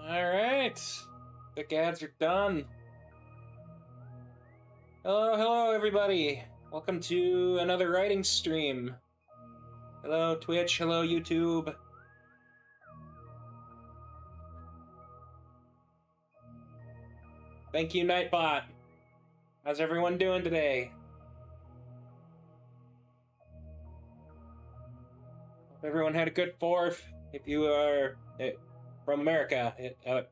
Alright. The ads are done. Hello everybody. Welcome to another writing stream. Hello Twitch, hello YouTube. Thank you Nightbot. How's everyone doing today? Hope everyone had a good 4th. If you are from America,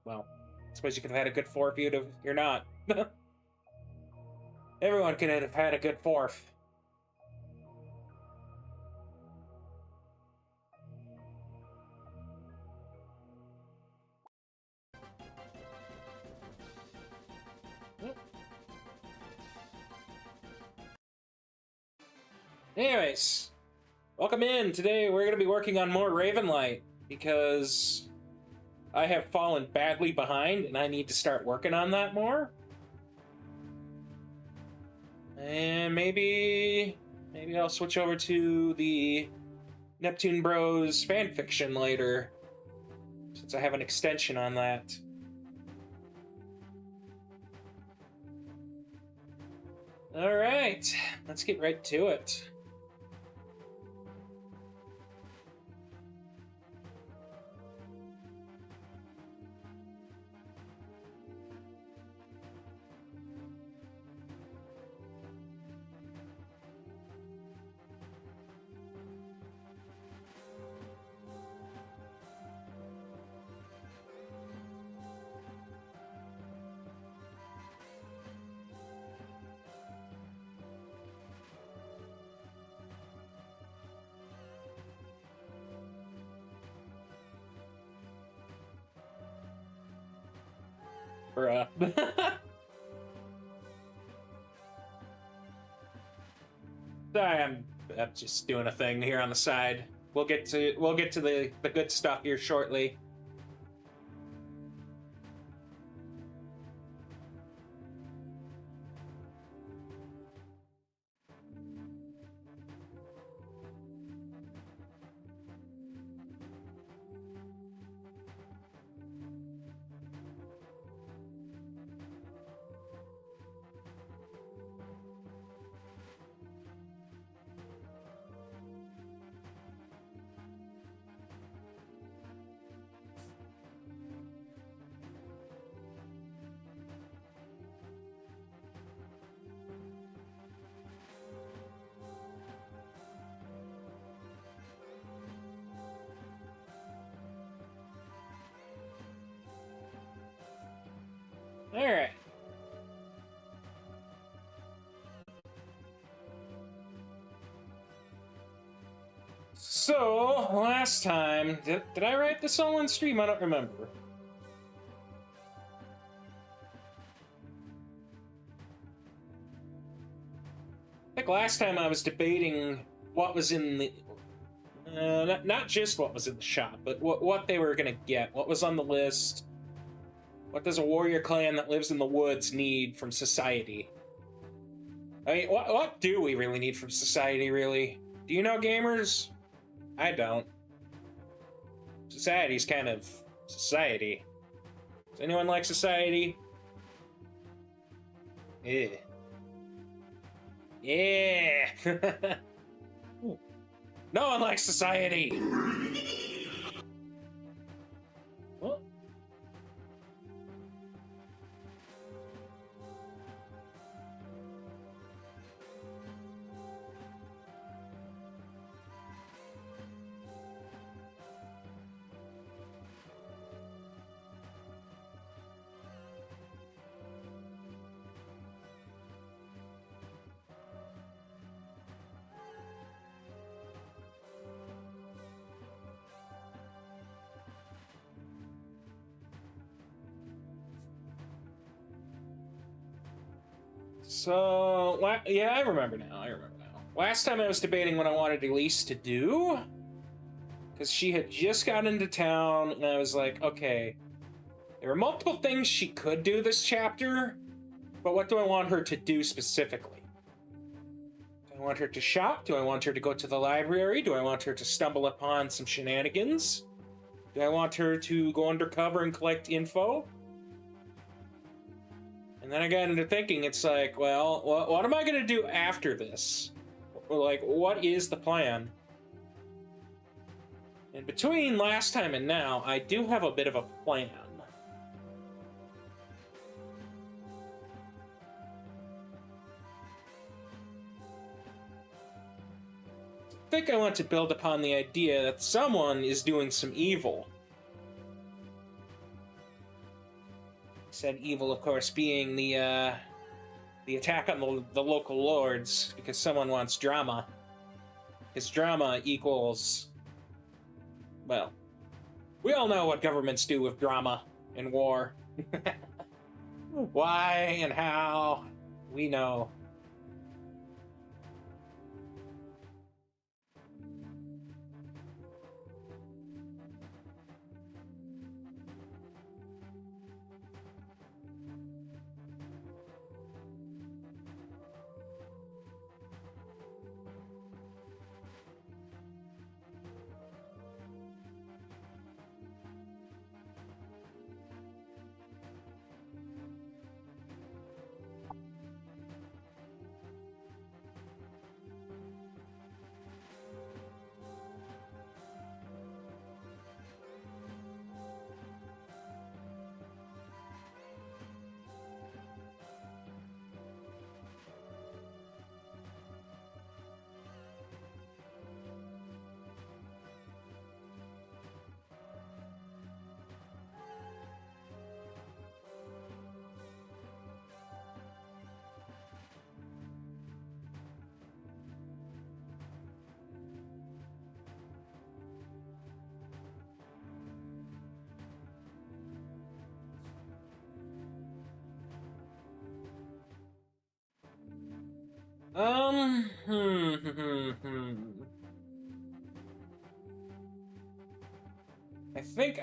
well, I suppose you could have had a good 4th if you're not. Everyone could have had a good 4th. Anyways, welcome in. Today we're going to be working on more Ravenlight because I have fallen badly behind and I need to start working on that more. And maybe I'll switch over to the Neptune Bros fanfiction later, since I have an extension on that. Alright, let's get right to it. Bruh. Sorry, I'm just doing a thing here on the side. We'll get to the good stuff here shortly. All right. So, last time, did I write this all on stream? I don't remember. I think last time I was debating what was in the... not just what was in the shop, but what they were gonna get, what was on the list. What does a warrior clan that lives in the woods need from society? I mean, what do we really need from society, really? Do you know, gamers? I don't. Society's kind of society. Does anyone like society? Yeah. Yeah! No one likes society! What? So, yeah, I remember now. Last time I was debating what I wanted Elise to do, because she had just got into town, and I was like, okay, there are multiple things she could do this chapter, but what do I want her to do specifically? Do I want her to shop? Do I want her to go to the library? Do I want her to stumble upon some shenanigans? Do I want her to go undercover and collect info? And then I got into thinking, it's like, well, what am I gonna do after this? Like, what is the plan? And between last time and now, I do have a bit of a plan. I think I want to build upon the idea that someone is doing some evil. Said evil, of course, being the attack on the local lords, because someone wants drama. Because drama equals... well, we all know what governments do with drama in war. Why and how, we know.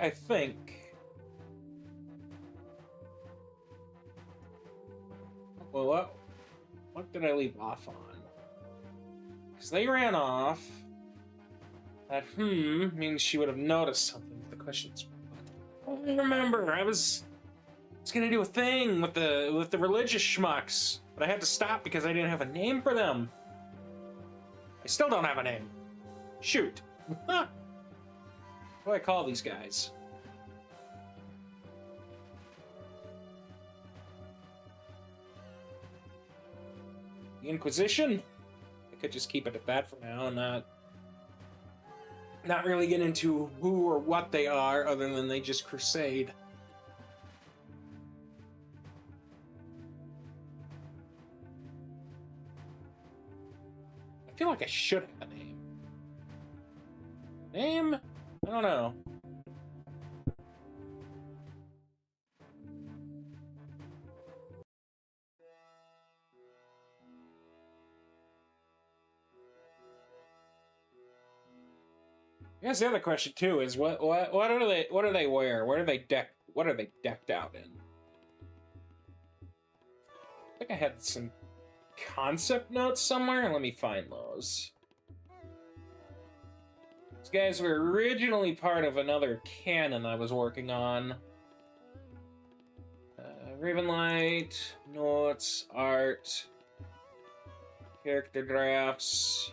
I think. Well, what did I leave off on? Because they ran off. That means she would have noticed something. The question's what? I remember. I was gonna do a thing with the religious schmucks, but I had to stop because I didn't have a name for them. I still don't have a name. Shoot. What do I call these guys? The Inquisition? I could just keep it at that for now and not really get into who or what they are, other than they just crusade. I feel like I should have a name. Name? I don't know. I guess the other question too is what do they wear? What are they decked out in? I think I had some concept notes somewhere. Let me find those. These guys were originally part of another canon I was working on. Ravenlight, notes, art, character drafts,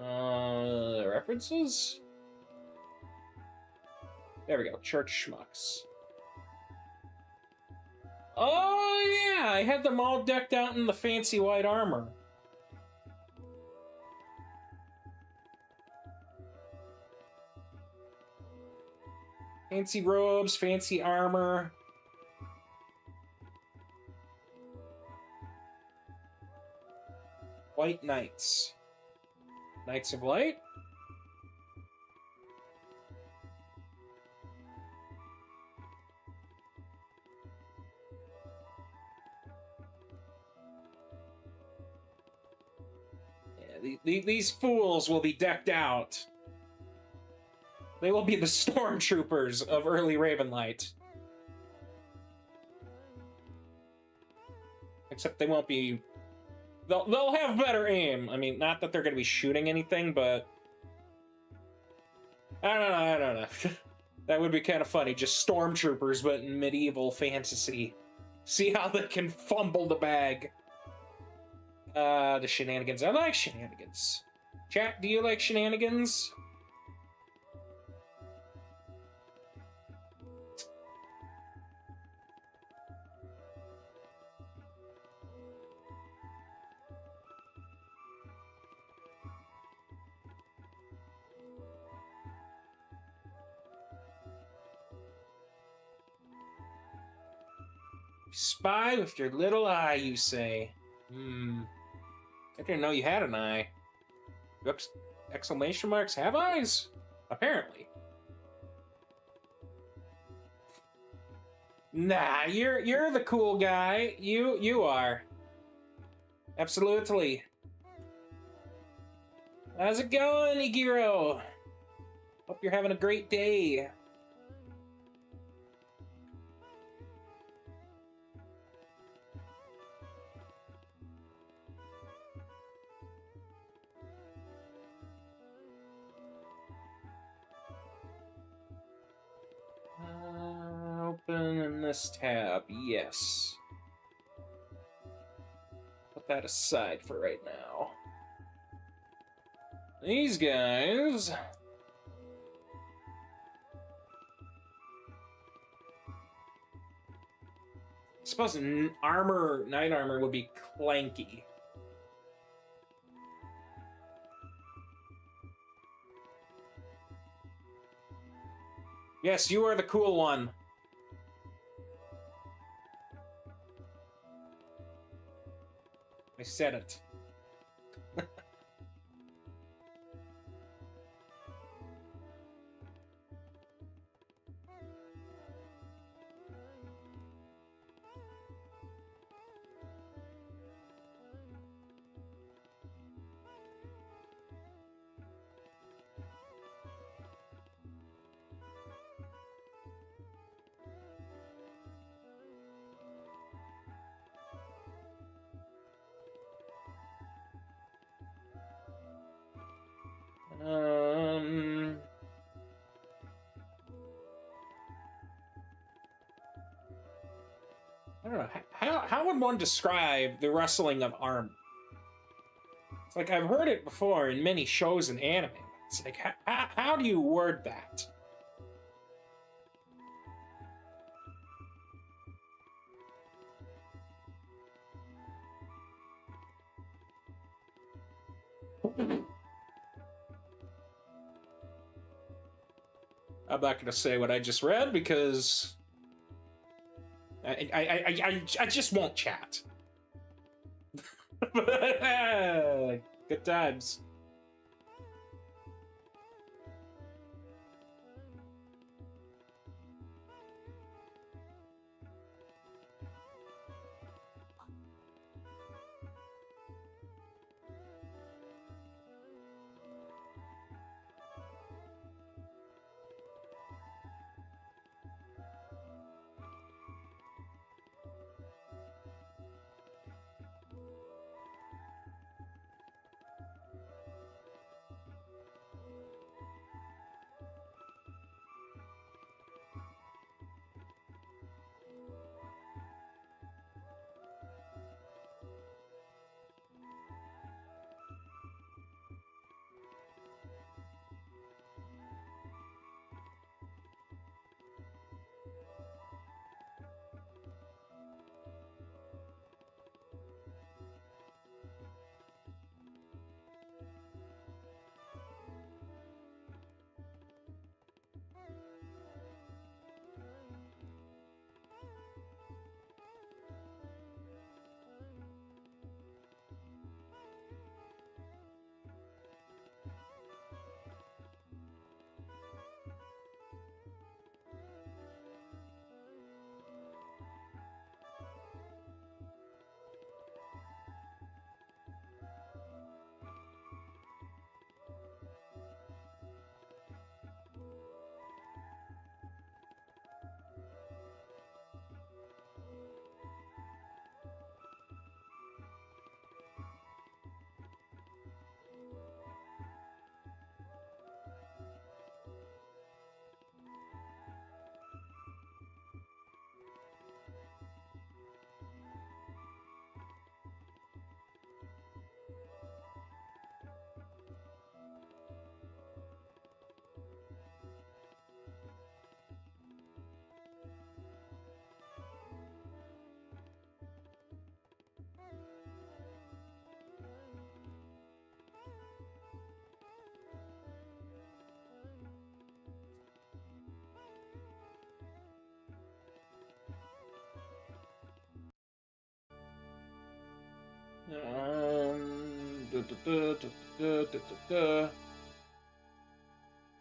references? There we go, church schmucks. Oh yeah, I had them all decked out in the fancy white armor. Fancy robes, fancy armor. White Knights. Knights of Light? Yeah, these fools will be decked out. They will be the stormtroopers of early Ravenlight. Except they won't be... They'll have better aim. I mean, not that they're going to be shooting anything, but... I don't know. That would be kind of funny. Just stormtroopers, but in medieval fantasy. See how they can fumble the bag. The shenanigans. I like shenanigans. Chat, do you like shenanigans? Spy with your little eye, you say. I didn't know you had an eye. Exclamation marks have eyes? Apparently. Nah, you're the cool guy. You are. Absolutely. How's it going, Igiro? Hope you're having a great day. Open in this tab, yes. Put that aside for right now. These guys... I suppose night armor would be clanky. Yes, you are the cool one. I said it. I don't know. How would one describe the rustling of armor? It's like, I've heard it before in many shows and anime. It's like, how do you word that? I'm not going to say what I just read because I just won't chat. Good times.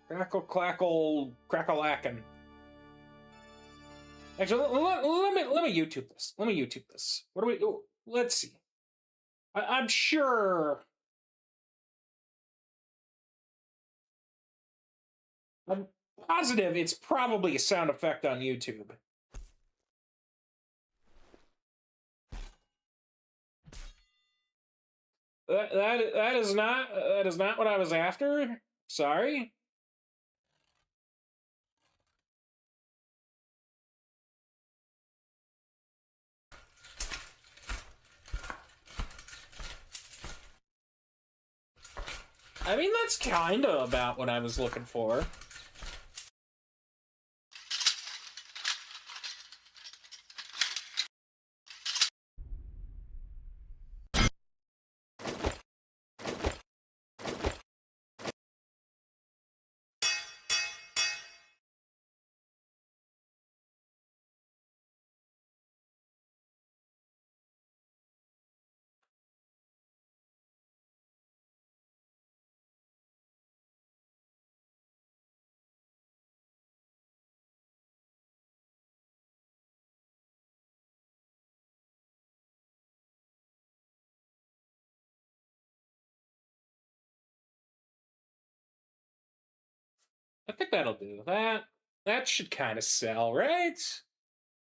Crackle, clackle, crackle-lackin'. Actually, let me YouTube this. Let me YouTube this. What do we do? Let's see. I'm sure. I'm positive it's probably a sound effect on YouTube. That is not what I was after. Sorry. I mean, that's kind of about what I was looking for. I think that'll do. That should kind of sell, right?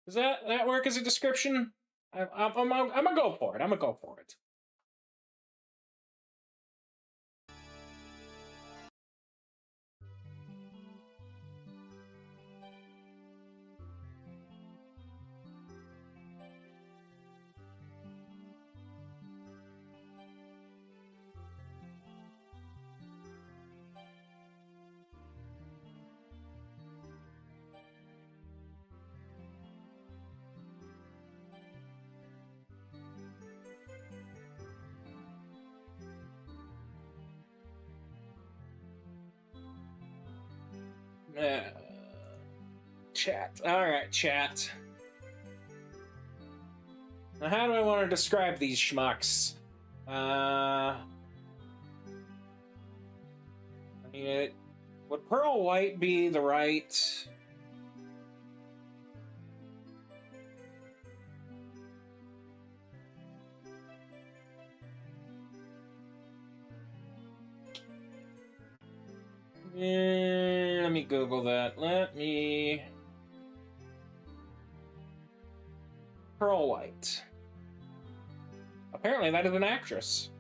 Does that work as a description? I'm gonna go for it. I'm gonna go for it. Chat. All right, chat. Now, how do I want to describe these schmucks? I mean, would pearl white be the right? Let me Google that. Let me. Pearl White. Apparently, that is an actress.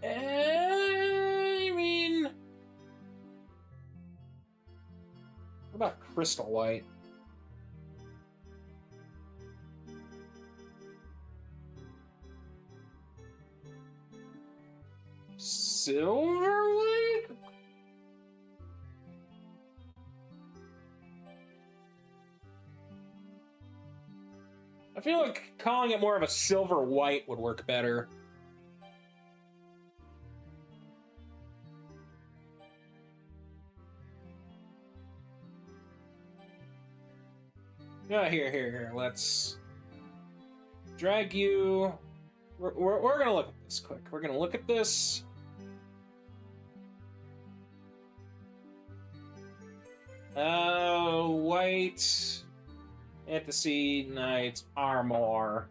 I mean, what about Crystal White? Silver White? I feel like calling it more of a silver white would work better. Yeah, here. Let's drag you. We're gonna look at this quick. We're gonna look at this. White. Antecedent Knights Armor.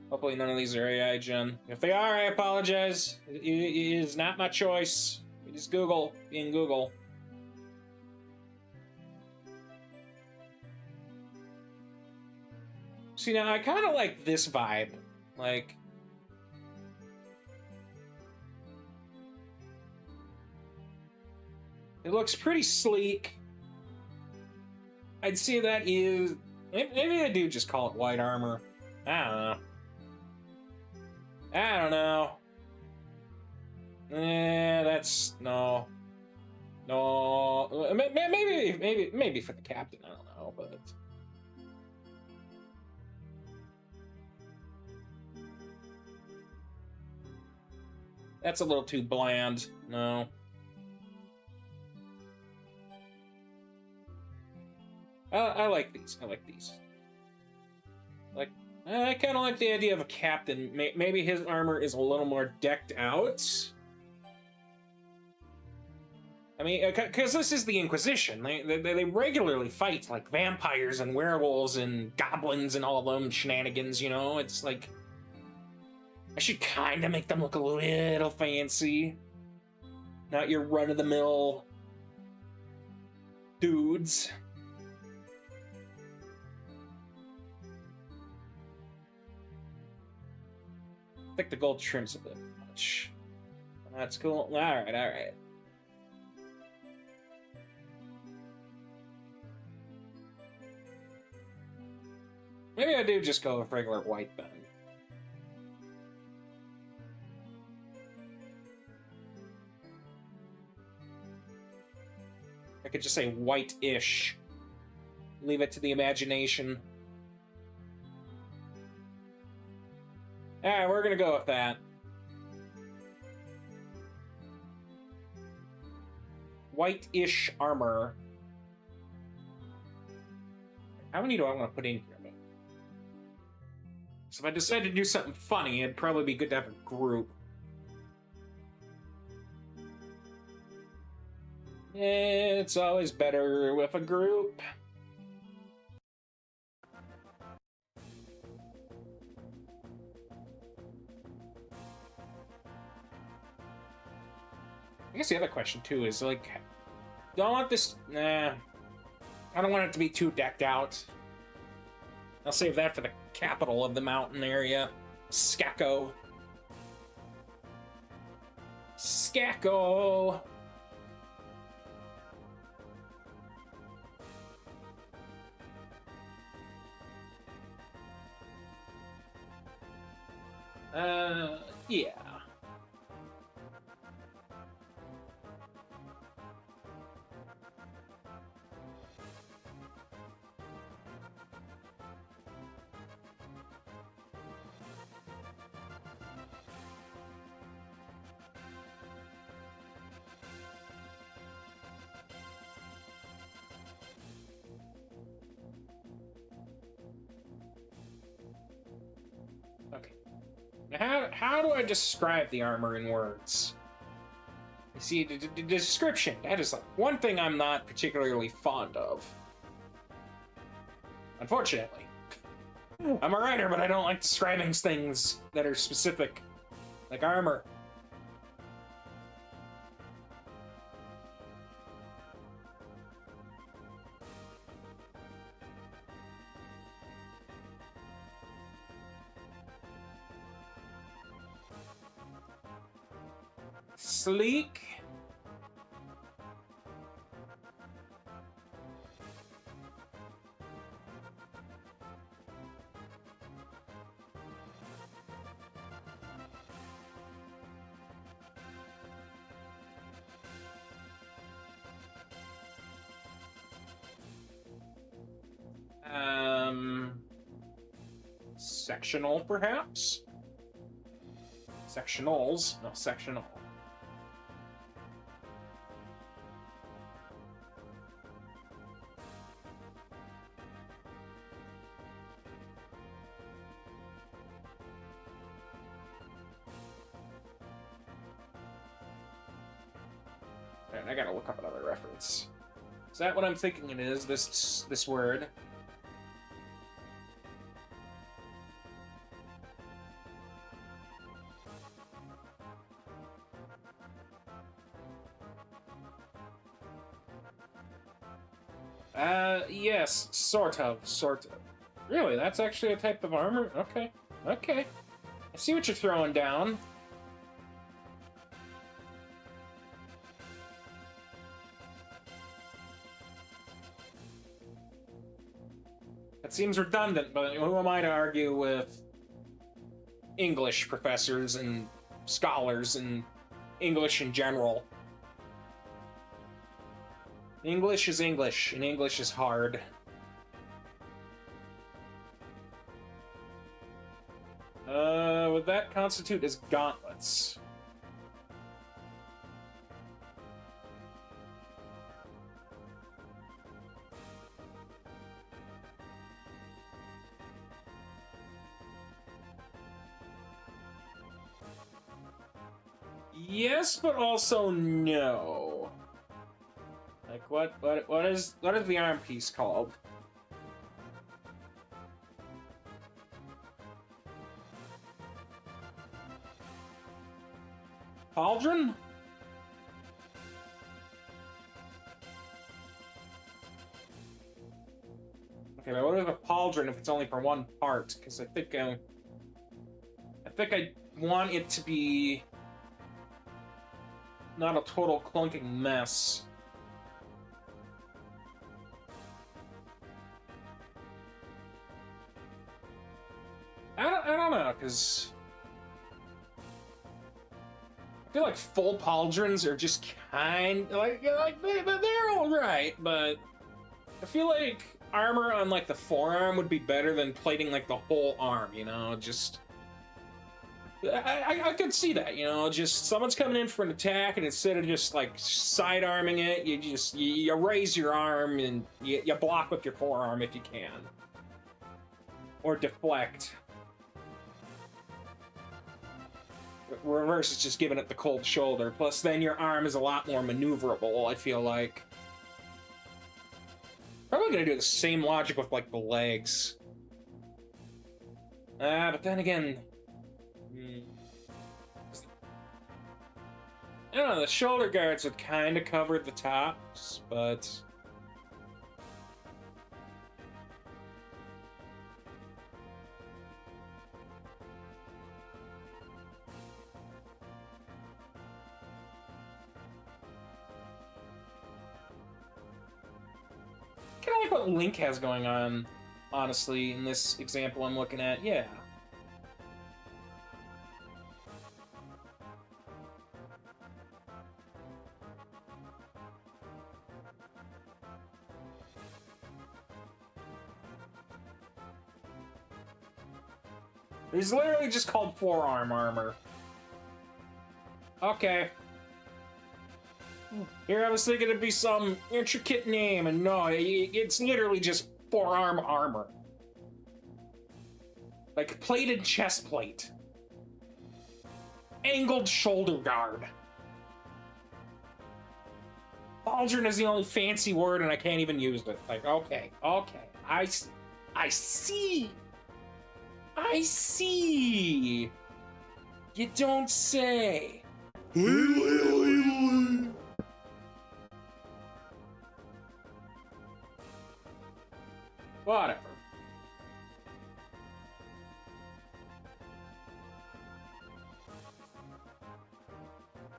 Hopefully none of these are AI gen. If they are, I apologize. It is not my choice. It is Google being Google. See, now I kind of like this vibe. Like, it looks pretty sleek. I'd say that is... Maybe I do just call it white armor. I don't know. That's... No. Maybe for the captain, I don't know, but... That's a little too bland. No. I like these. I like these. Like, I kind of like the idea of a captain. Maybe his armor is a little more decked out. I mean, because this is the Inquisition. They regularly fight, like, vampires and werewolves and goblins and all of them shenanigans, you know? It's like... I should kind of make them look a little fancy. Not your run-of-the-mill dudes. I think the gold trims a bit much. That's cool. Alright, alright. Maybe I do just go with regular white then. I could just say white-ish. Leave it to the imagination. Alright, we're gonna go with that. White-ish armor. How many do I want to put in here? So if I decide to do something funny, it'd probably be good to have a group. It's always better with a group. I guess the other question, too, is, like... Do I want this... Nah. I don't want it to be too decked out. I'll save that for the capital of the mountain area. Skako. Skako! Yeah. Okay. Now, how do I describe the armor in words? You see, the description, that is like one thing I'm not particularly fond of. Unfortunately. I'm a writer, but I don't like describing things that are specific. Like armor. Sleek. Sectional, perhaps? Sectionals? No, sectional. And I gotta look up another reference. Is that what I'm thinking it is, this word? Yes, sort of. Really, that's actually a type of armor? Okay, okay. I see what you're throwing down. That seems redundant, but who am I to argue with English professors and scholars and English in general? English is English, and English is hard. Would that constitute as gauntlets? Yes, but also no. Like what is the arm piece called? Pauldron? Okay, but what is a pauldron if it's only for one part? Because I think I want it to be not a total clunking mess. I don't know, because I feel like full pauldrons are just kind like they're all right, but I feel like armor on like the forearm would be better than plating like the whole arm. You know, just I could see that. You know, just someone's coming in for an attack, and instead of just like side arming it, you raise your arm and you block with your forearm if you can, or deflect. Reverse is just giving it the cold shoulder. Plus, then your arm is a lot more maneuverable, I feel like. Probably gonna do the same logic with, like, the legs. But then again... I don't know, the shoulder guards would kind of cover the tops, but... kind of like what Link has going on, honestly, in this example I'm looking at. Yeah. He's literally just called forearm armor. Okay. Here I was thinking it'd be some intricate name, and no, it's literally just forearm armor. Like plated chest plate. Angled shoulder guard. Pauldron is the only fancy word, and I can't even use it. Like, okay, I see. I see. You don't say. Whatever.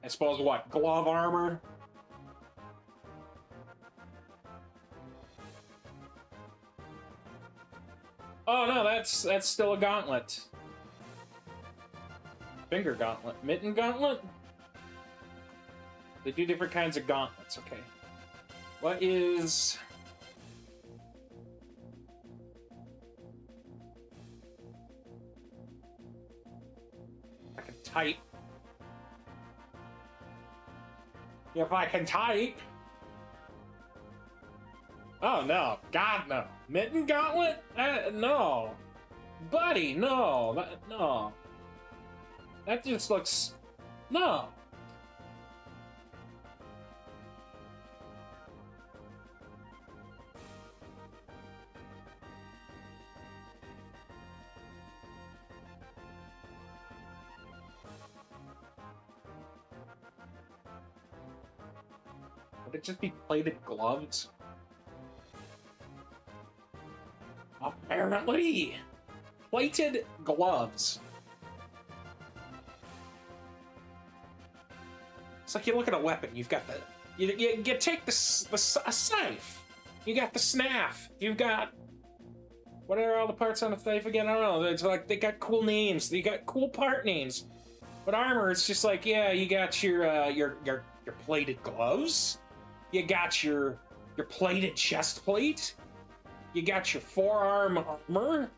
I suppose what? Glove armor? Oh no, that's still a gauntlet. Finger gauntlet. Mitten gauntlet? They do different kinds of gauntlets, okay. What is... I can type. If I can type. Oh no, God no. Mitten gauntlet? No. Buddy, no. No. That just looks... No. Would it just be plated gloves? Apparently! Plated gloves. It's like you look at a weapon, you've got the... You take a knife. You got the snaff. You've got... What are all the parts on a knife again? I don't know. It's like they got cool names. They got cool part names. But armor, it's just like, yeah, you got your plated gloves. You got your plated chest plate. You got your forearm armor.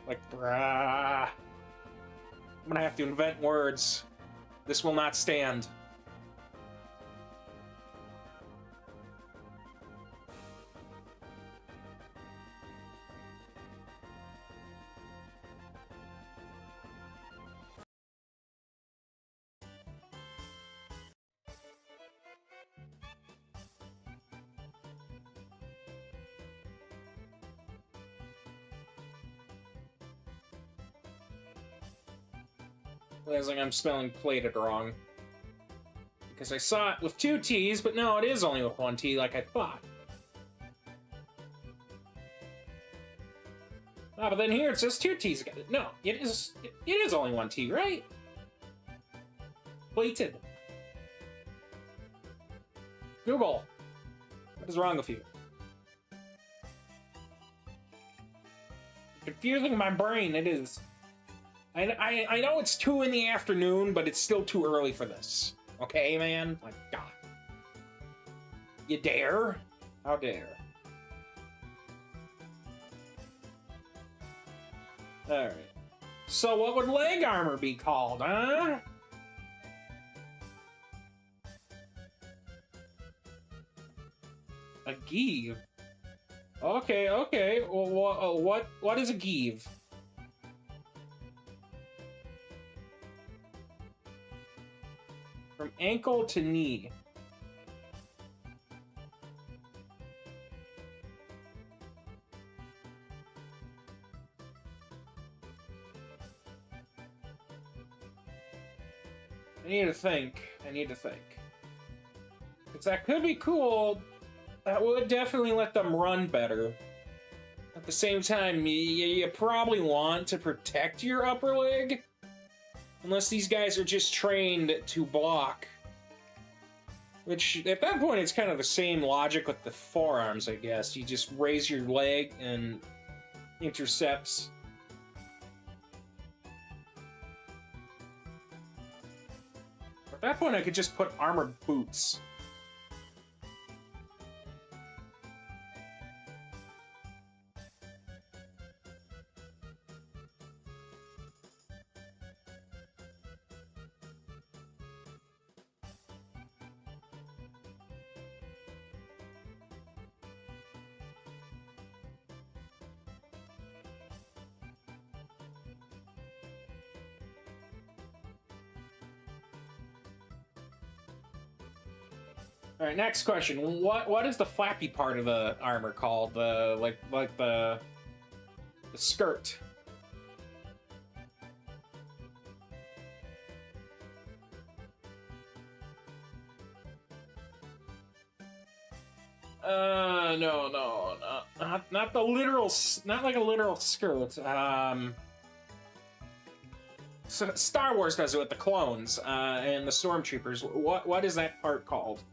Like, bruh. I'm gonna have to invent words. This will not stand. Feels like I'm spelling plated wrong. Because I saw it with 2 T's, but no, it is only with 1 T like I thought. Ah, but then here it says 2 T's. No, it is only 1 T, right? Plated. Google. What is wrong with you? Confusing my brain, it is. I know it's 2 in the afternoon, but it's still too early for this. Okay, man? Like, God. You dare? How dare? Alright. So what would leg armor be called, huh? A give. Okay, okay. Well, what is a give? From ankle to knee. I need to think. Because that could be cool. That would definitely let them run better. At the same time, you probably want to protect your upper leg. Unless these guys are just trained to block. Which, at that point, it's kind of the same logic with the forearms, I guess. You just raise your leg and intercepts. At that point, I could just put armored boots. All right, next question. What is the flappy part of the armor called? The like the skirt. No, not the literal, not like a literal skirt. So Star Wars does it with the clones and the stormtroopers. What is that part called?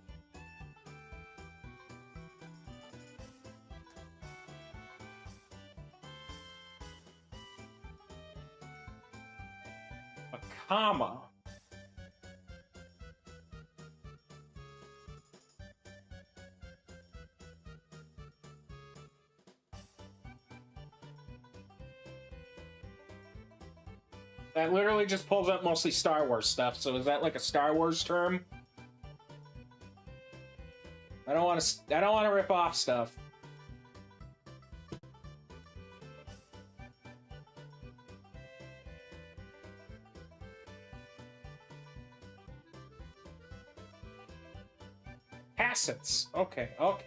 A comma. That literally just pulls up mostly Star Wars stuff, so is that like a Star Wars term? I don't want to rip off stuff. Assets. Okay, okay.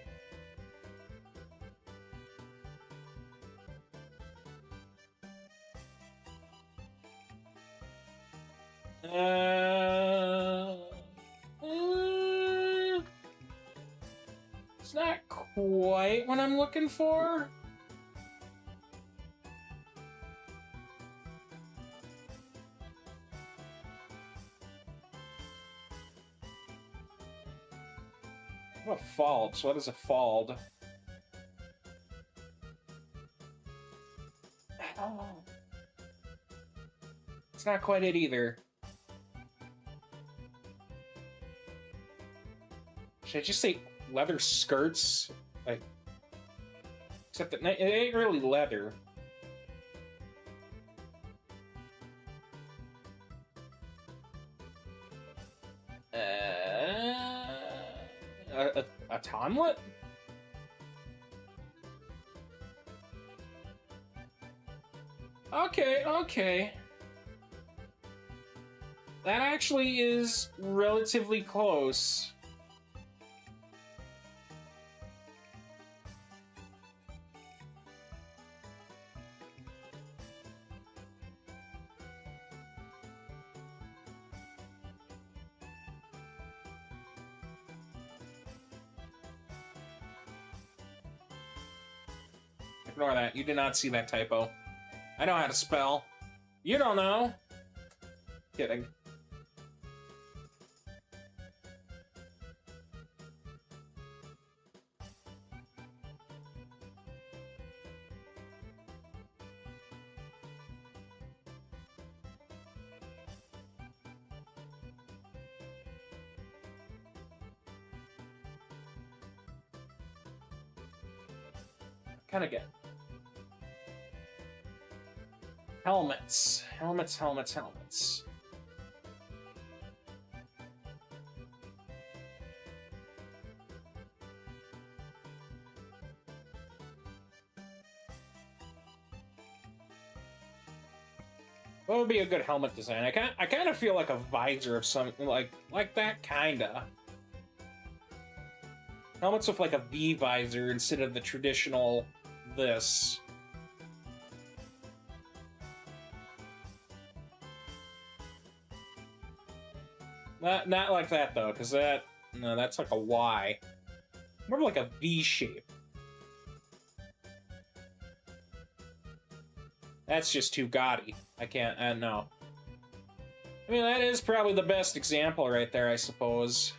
It's not quite what I'm looking for. What falds? What is a fald? Oh. It's not quite it either. Should I just say leather skirts? Like, except that it ain't really leather. A tonlet? Okay, okay. That actually is relatively close. Ignore that. You did not see that typo. I know how to spell. You don't know. Kidding. Kind of get helmets. Helmets. What would be a good helmet design? I kind of feel like a visor of something like that, kinda. Helmets with like a V visor instead of the traditional this. Not like that though, because that's like a Y. More like a V shape. That's just too gaudy. I can't, no. I mean, that is probably the best example right there, I suppose.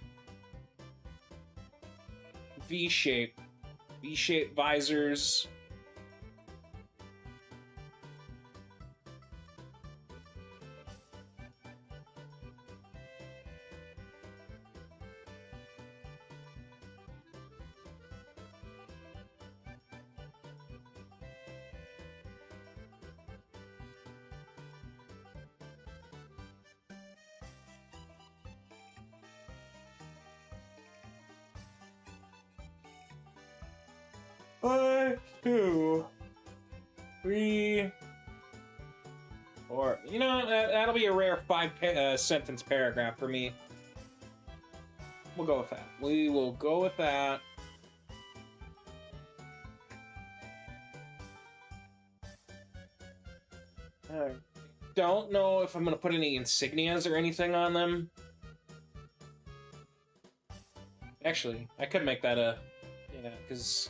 V-shape. V-shape visors. One, two, three, four. You know, that'll be a rare five-sentence paragraph for me. We'll go with that. We will go with that. I don't know if I'm going to put any insignias or anything on them. Actually, I could make that a... Yeah, because...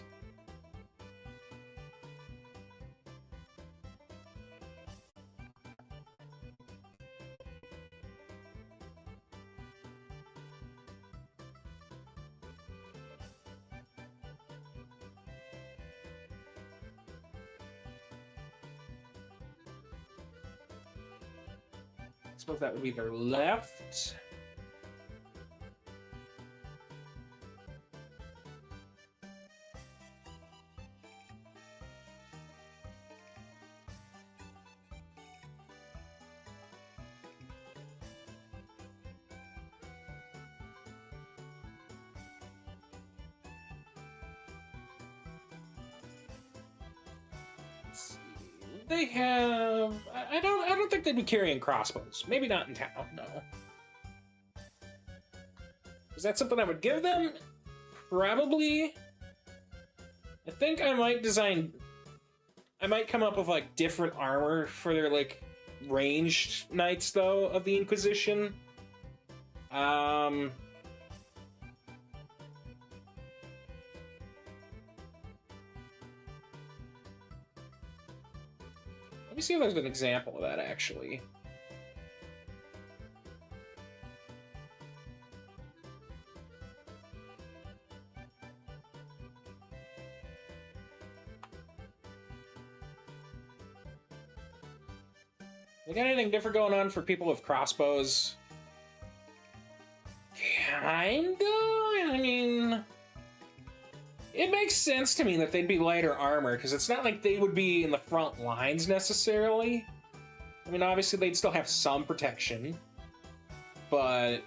I suppose that would be their left. They have... I don't think they'd be carrying crossbows. Maybe not in town, no. Is that something I would give them? Probably. I think I might design... I might come up with, like, different armor for their, like, ranged knights, though, of the Inquisition. Let me see if there's an example of that, actually. We got anything different going on for people with crossbows? Kinda? I mean... It makes sense to me that they'd be lighter armor, because it's not like they would be in the front lines, necessarily. I mean, obviously, they'd still have some protection. But,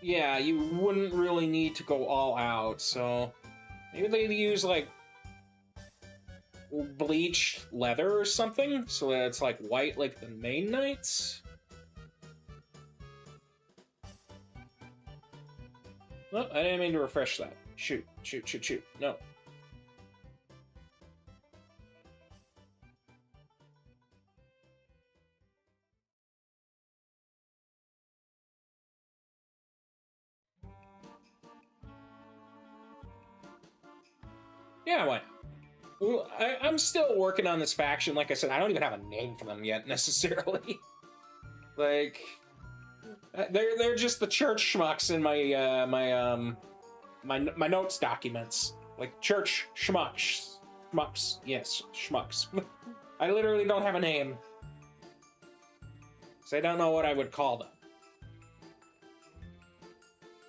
yeah, you wouldn't really need to go all out, so... Maybe they'd use, like, bleached leather or something, so that it's, like, white like the main knights? Oh, I didn't mean to refresh that. Shoot. No. Yeah, why not? Well, I'm still working on this faction. Like I said, I don't even have a name for them yet, necessarily. Like, they're just the church schmucks in my notes documents. Like church schmucks. Yes, schmucks. I literally don't have a name, so I don't know what I would call them.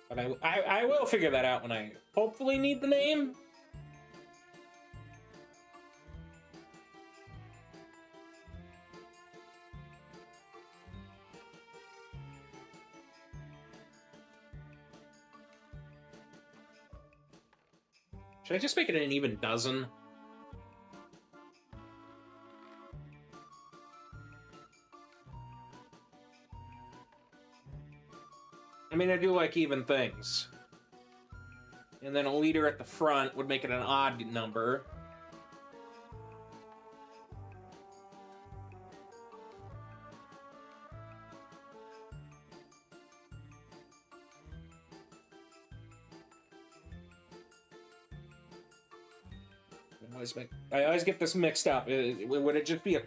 But I will figure that out when I hopefully need the name. Should I just make it an even dozen? I mean, I do like even things. And then a leader at the front would make it an odd number. I always get this mixed up. Would it just be a...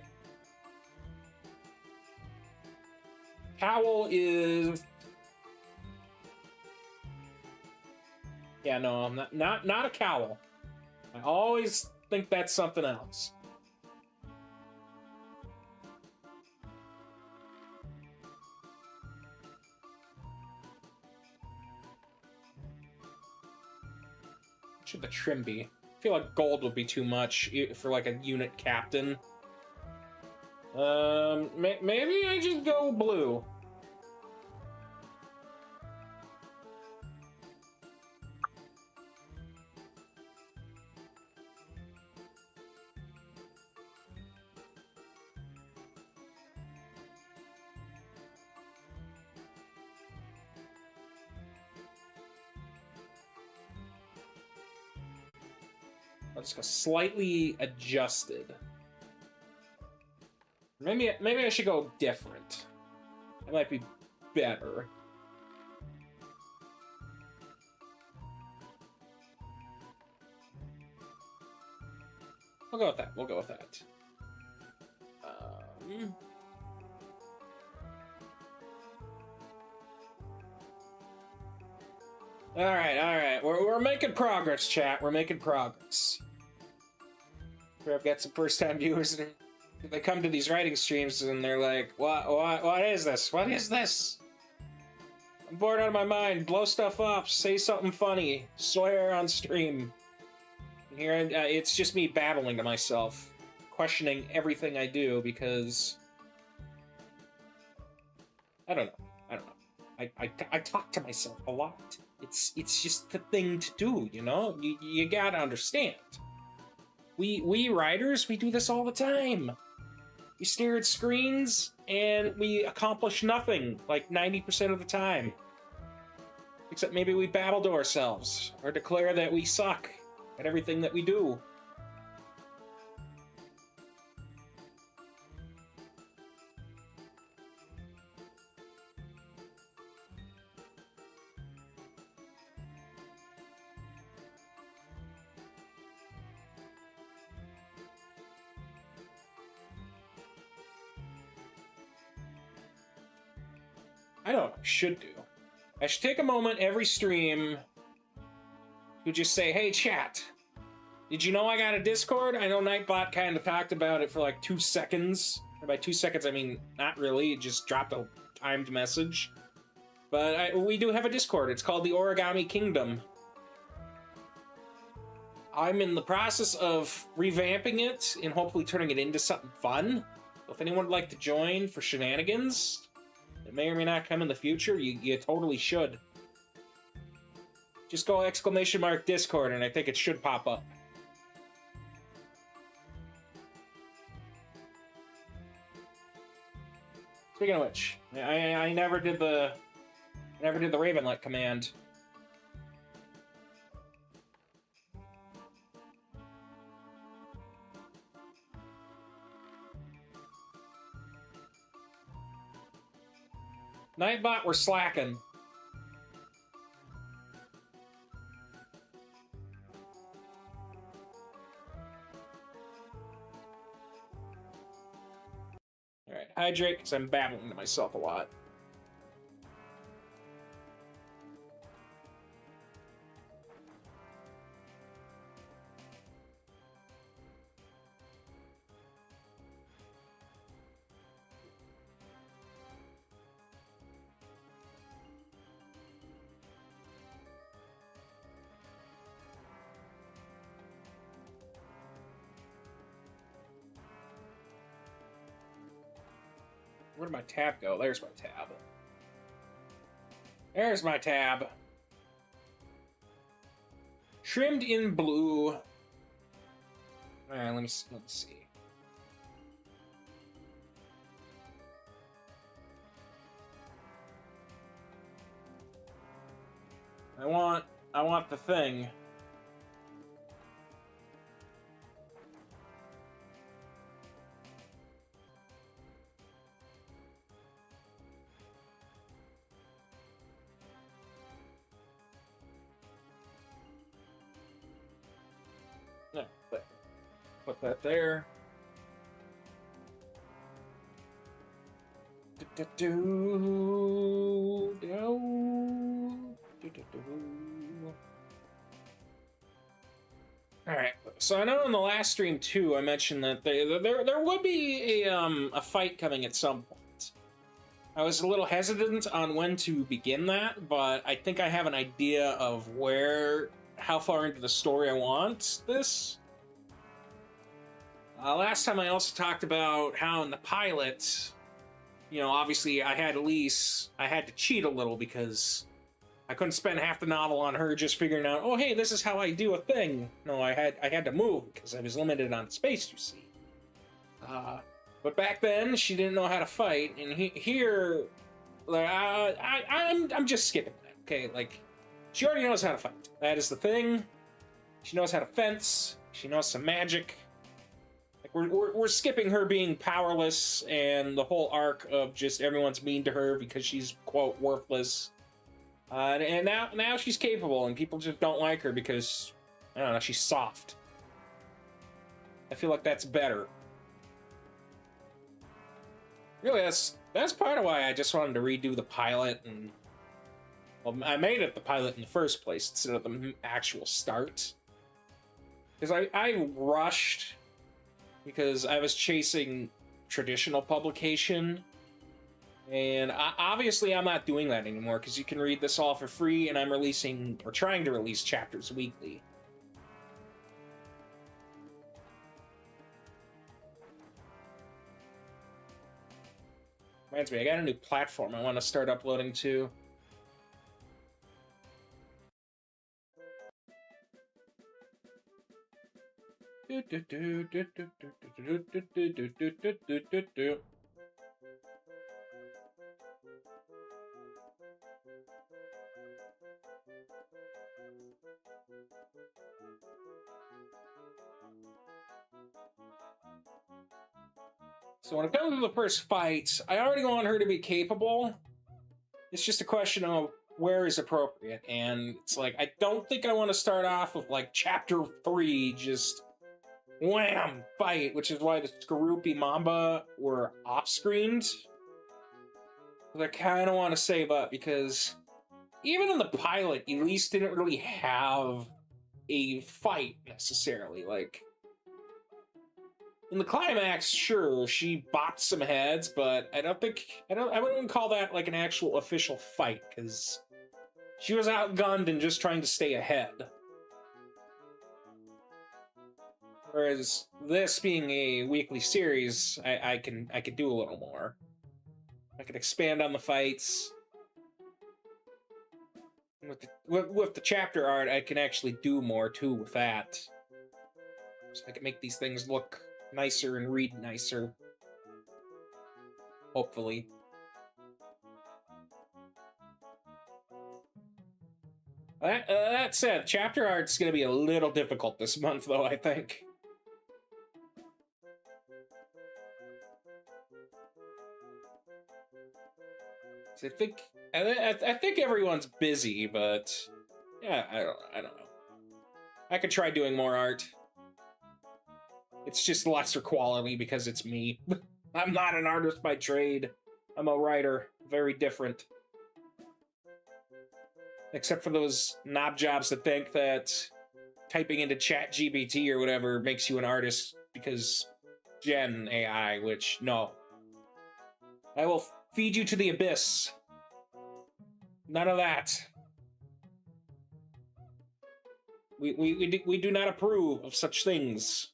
Cowl is... Yeah, no, I'm not a cowl. I always think that's something else. What should the trim be? I feel like gold would be too much for like a unit captain. Maybe I just go blue. I'll just go slightly adjusted. Maybe I should go different. That might be better. We'll go with that. We'll go with that. All right. We're making progress, chat. We're making progress. I've got some first-time viewers, and they come to these writing streams, and they're like, "What is this? What is this? I'm bored out of my mind. Blow stuff up. Say something funny. Swear on stream." And here, it's just me babbling to myself, questioning everything I do because I don't know. I talk to myself a lot. It's just the thing to do, you know? You gotta understand. We writers, we do this all the time. We stare at screens and we accomplish nothing like 90% of the time. Except maybe we babble to ourselves or declare that we suck at everything that we do. I know what I should do. I should take a moment every stream to just say, "Hey, chat, did you know I got a Discord?" I know Nightbot kind of talked about it for like 2 seconds. And by 2 seconds, I mean, not really. It just dropped a timed message. But we do have a Discord. It's called the Origami Kingdom. I'm in the process of revamping it and hopefully turning it into something fun. So if anyone would like to join for shenanigans, it may or may not come in the future, you totally should. Just go !Discord and I think it should pop up. Speaking of which, I never did the Ravenlight command. Nightbot, we're slacking. hydrate because I'm babbling to myself a lot. Where'd my tab go? There's my tab. There's my tab. Trimmed in blue. Alright, let me see. I want the thing. No, there. Put that there. Alright, so I know in the last stream too, I mentioned that there would be a fight coming at some point. I was a little hesitant on when to begin that, but I think I have an idea of how far into the story I want this. Last time I also talked about how in the pilot, you know, obviously I had to cheat a little because I couldn't spend half the novel on her just figuring out, oh hey, this is how I do a thing. No, I had to move because I was limited on space, you see. But back then she didn't know how to fight, and here, I'm just skipping that. Okay, like she already knows how to fight. That is the thing. She knows how to fence. She knows some magic. Like we're skipping her being powerless and the whole arc of just everyone's mean to her because she's quote worthless. And now she's capable, and people just don't like her because, I don't know, she's soft. I feel like that's better. Really, that's part of why I just wanted to redo the pilot, and well, I made it the pilot in the first place instead of the actual start. Because I rushed because I was chasing traditional publication. And obviously I'm not doing that anymore because you can read this all for free, and I'm trying to release chapters weekly. Reminds me, I got a new platform I want to start uploading to. So when it comes to the first fight, I already want her to be capable. It's just a question of where is appropriate, and it's like, I don't think I want to start off with like chapter 3, just wham, fight, which is why the Skaroopy Mamba were off-screened. I kind of want to save up, because even in the pilot, Elise didn't really have a fight, necessarily. Like, in the climax, sure, she bopped some heads, but I wouldn't even call that like an actual official fight, because she was outgunned and just trying to stay ahead. Whereas this being a weekly series, I could do a little more. I could expand on the fights. With the chapter art, I can actually do more too with that. So I can make these things look nicer and read nicer. Hopefully. That said, chapter art's gonna be a little difficult this month, though, I think. So I think everyone's busy, but yeah, I don't know. I could try doing more art. It's just lesser quality because it's me. I'm not an artist by trade. I'm a writer. Very different. Except for those knob jobs that think that typing into ChatGPT or whatever makes you an artist because Gen AI, which, no. I will feed you to the abyss. None of that. We do not approve of such things.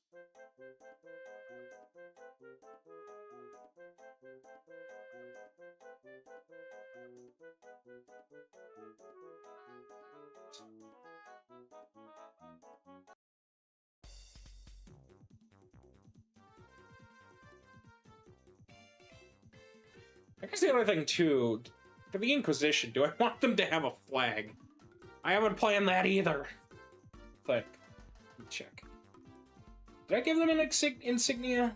I guess the other thing, too, for the Inquisition, do I want them to have a flag? I haven't planned that either. Let me check. Did I give them an insignia?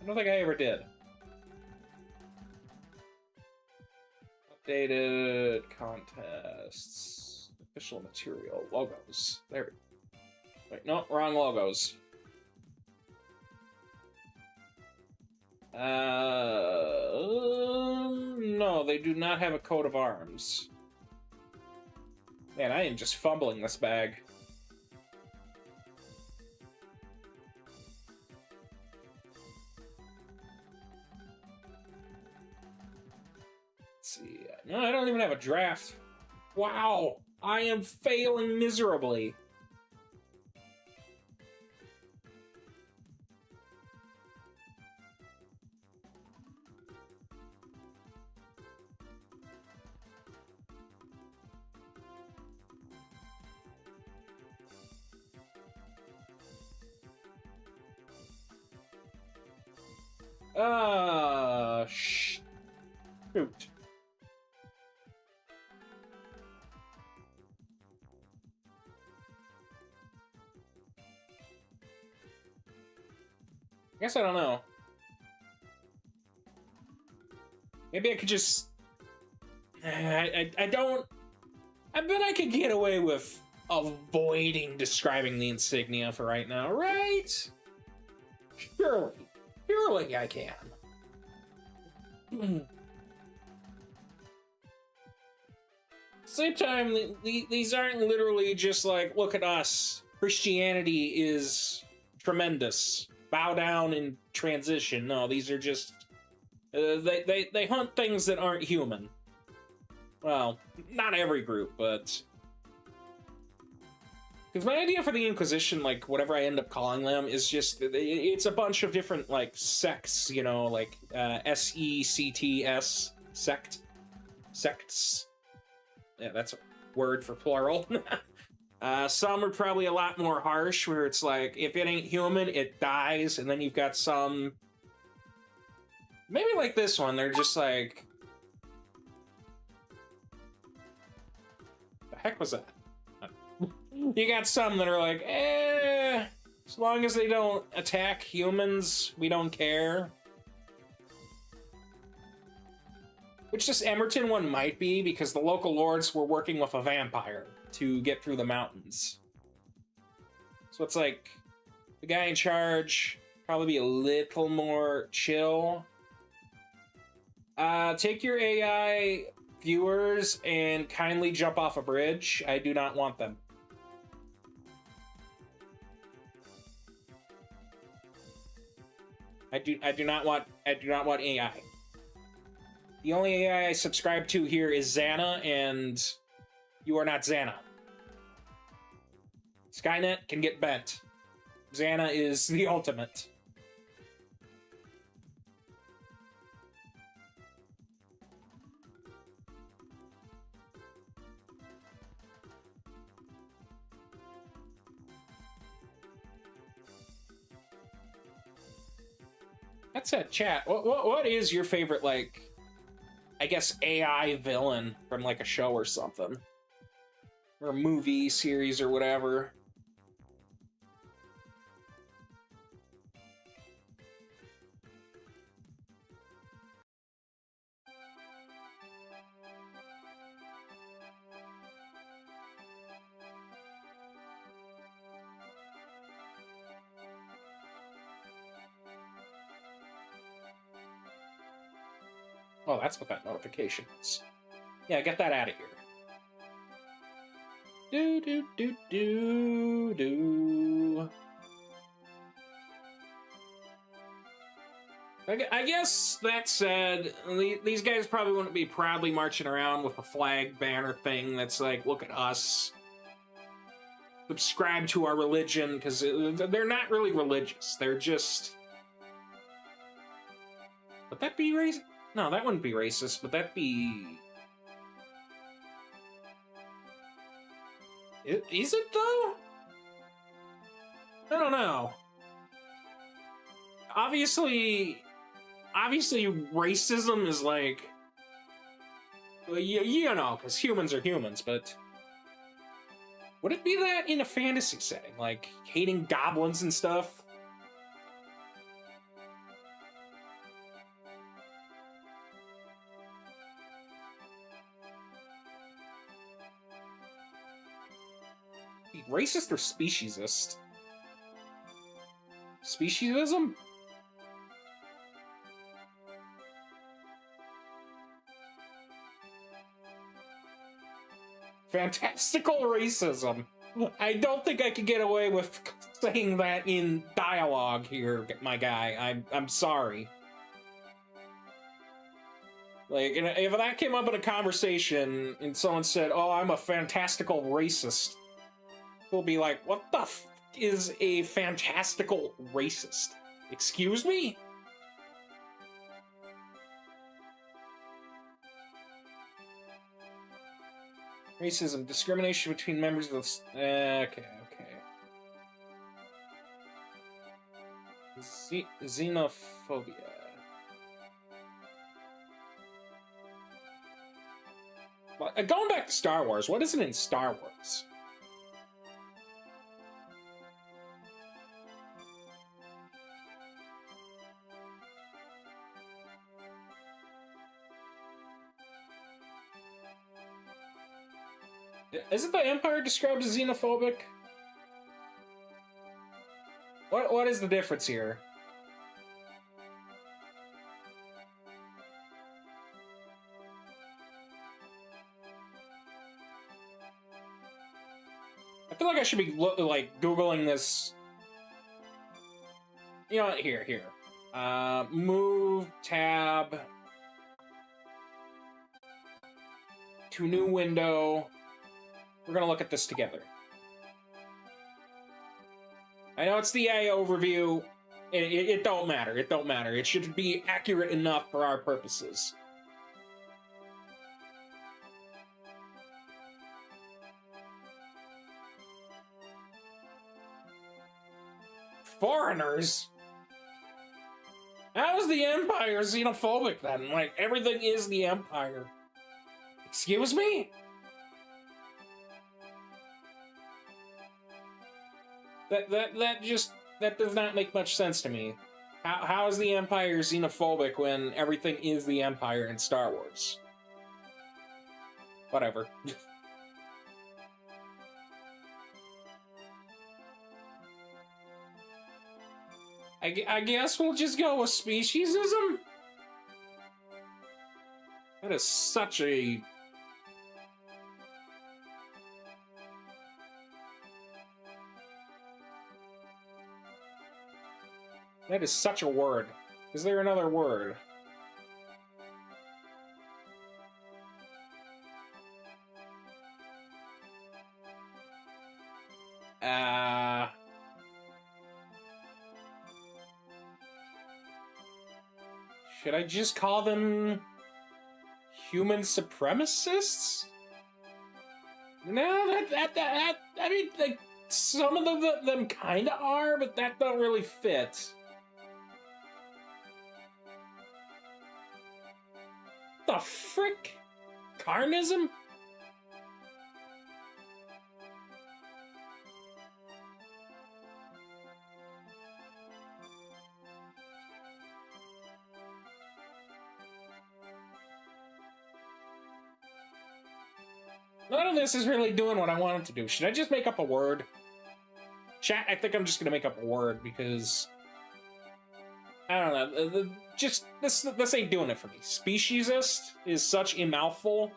I don't think I ever did. Updated contests. Official material. Logos. There we go. Wait, no, wrong logos. No, they do not have a coat of arms. Man, I am just fumbling this bag. Let's see. No, I don't even have a draft. Wow, I am failing miserably. Shoot. I guess I don't know. Maybe I could just... I don't... I bet I could get away with avoiding describing the insignia for right now, right? Surely. Surely I can. Same time, these aren't literally just like, look at us. Christianity is tremendous. Bow down and transition. No, these are just... they hunt things that aren't human. Well, not every group, but... Because my idea for the Inquisition, like, whatever I end up calling them, is just... It's a bunch of different, like, sects, you know, like, S-E-C-T-S, sect. Sects. Yeah, that's a word for plural. Some are probably a lot more harsh, where it's like, if it ain't human, it dies, and then you've got some... Maybe like this one, they're just like... The heck was that? You got some that are like, as long as they don't attack humans, we don't care. Which this Emerton one might be, because the local lords were working with a vampire to get through the mountains. So it's like, the guy in charge, probably be a little more chill. Take your AI viewers and kindly jump off a bridge. I do not want them. I do not want AI. The only AI I subscribe to here is Xana, and you are not Xana. Skynet can get bent. Xana is the ultimate. That's a chat. What is your favorite, like, I guess AI villain from like a show or something? Or a movie, series, or whatever? Oh, that's what that notification is. Yeah, get that out of here. Do do do do do. I guess that said, these guys probably wouldn't be proudly marching around with a flag banner thing that's like, look at us. Subscribe to our religion, because they're not really religious. They're just... Would that be racist? No, that wouldn't be racist, but that'd be... Is it, though? I don't know. Obviously, racism is like... You know, because humans are humans, but... Would it be that in a fantasy setting? Like, hating goblins and stuff? Racist or speciesist? Speciesism? Fantastical racism. I don't think I could get away with saying that in dialogue here, my guy. I'm sorry. Like, if that came up in a conversation and someone said, "Oh, I'm a fantastical racist," we'll be like, "What the f is a fantastical racist? Excuse me?" Racism, discrimination between members of the... okay. Xenophobia. Well, going back to Star Wars, what is it in Star Wars? Isn't the Empire described as xenophobic? What is the difference here? I feel like I should be like Googling this. You know what? Here. Move tab to new window. We're gonna look at this together. I know it's the AI overview. It don't matter. It don't matter. It should be accurate enough for our purposes. Foreigners? How is the Empire xenophobic then? Like, everything is the Empire. Excuse me? That does not make much sense to me. How is the Empire xenophobic when everything is the Empire in Star Wars? Whatever. I guess we'll just go with speciesism? That is such a... That is such a word. Is there another word? Should I just call them human supremacists? No, I mean, like, some of them kind of are, but that don't really fit. The frick? Carnism? None of this is really doing what I want it to do. Should I just make up a word? Chat, I think I'm just gonna make up a word because... I don't know. Just this ain't doing it for me. Speciesist is such a mouthful.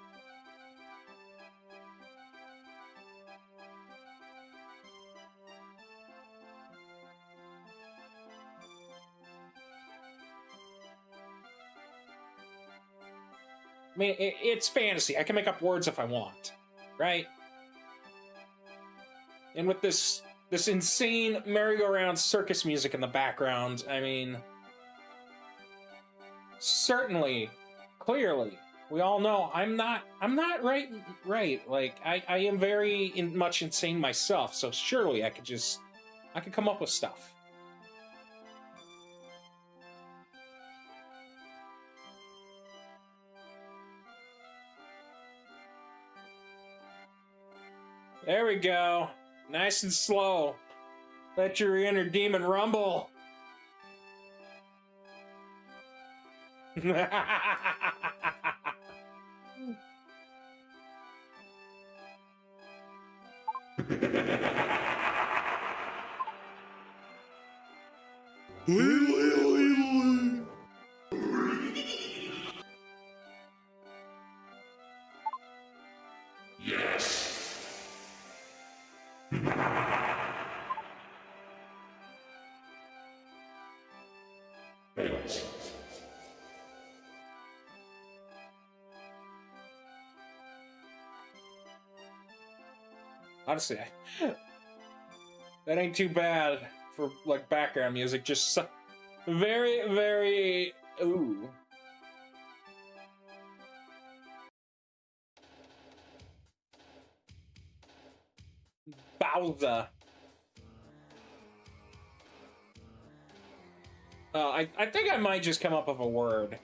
I mean, it's fantasy. I can make up words if I want, right? And with this insane merry-go-round circus music in the background, I mean, certainly, clearly, we all know I'm not right. Like I am very much insane myself. So surely I could come up with stuff. There we go. Nice and slow. Let your inner demon rumble. Yes. Honestly, that ain't too bad for like background music. Just very, very ooh. Bowser. I think I might just come up with a word.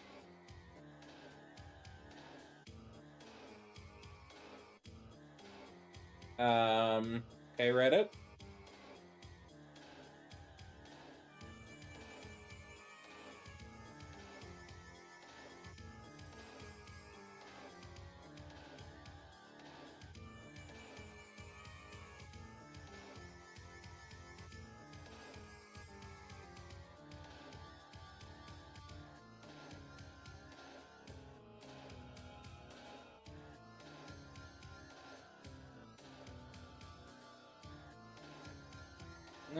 Okay, Reddit.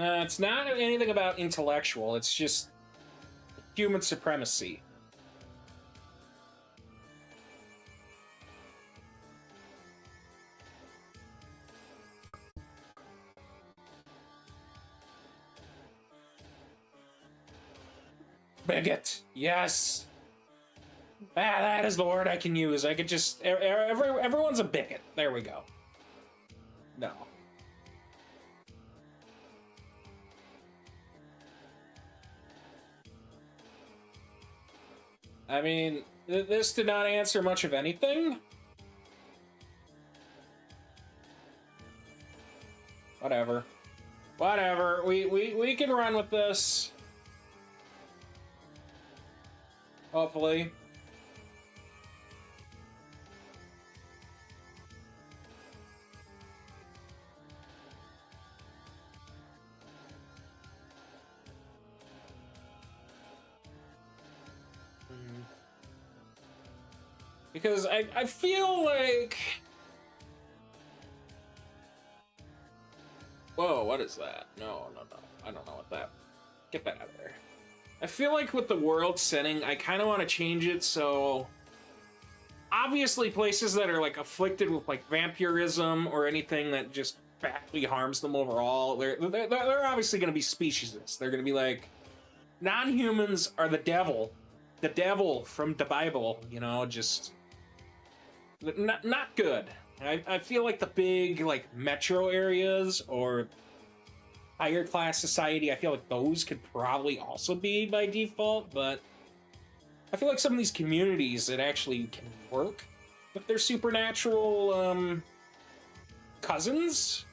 It's not anything about intellectual, it's just human supremacy. Bigot, yes. That is the word I can use. I could just everyone's a bigot. There we go. No. I mean, this did not answer much of anything. Whatever. Whatever. We can run with this. Hopefully. Because I feel like... Whoa, what is that? No. I don't know what that... Get that out of there. I feel like with the world setting, I kind of want to change it so... Obviously, places that are, like, afflicted with, like, vampirism or anything that just badly harms them overall, they're obviously going to be speciesists. They're going to be like... Non-humans are the devil. The devil from the Bible, you know, just... Not good. I feel like the big, like, metro areas or higher class society, I feel like those could probably also be by default, but I feel like some of these communities that actually can work with their supernatural, cousins,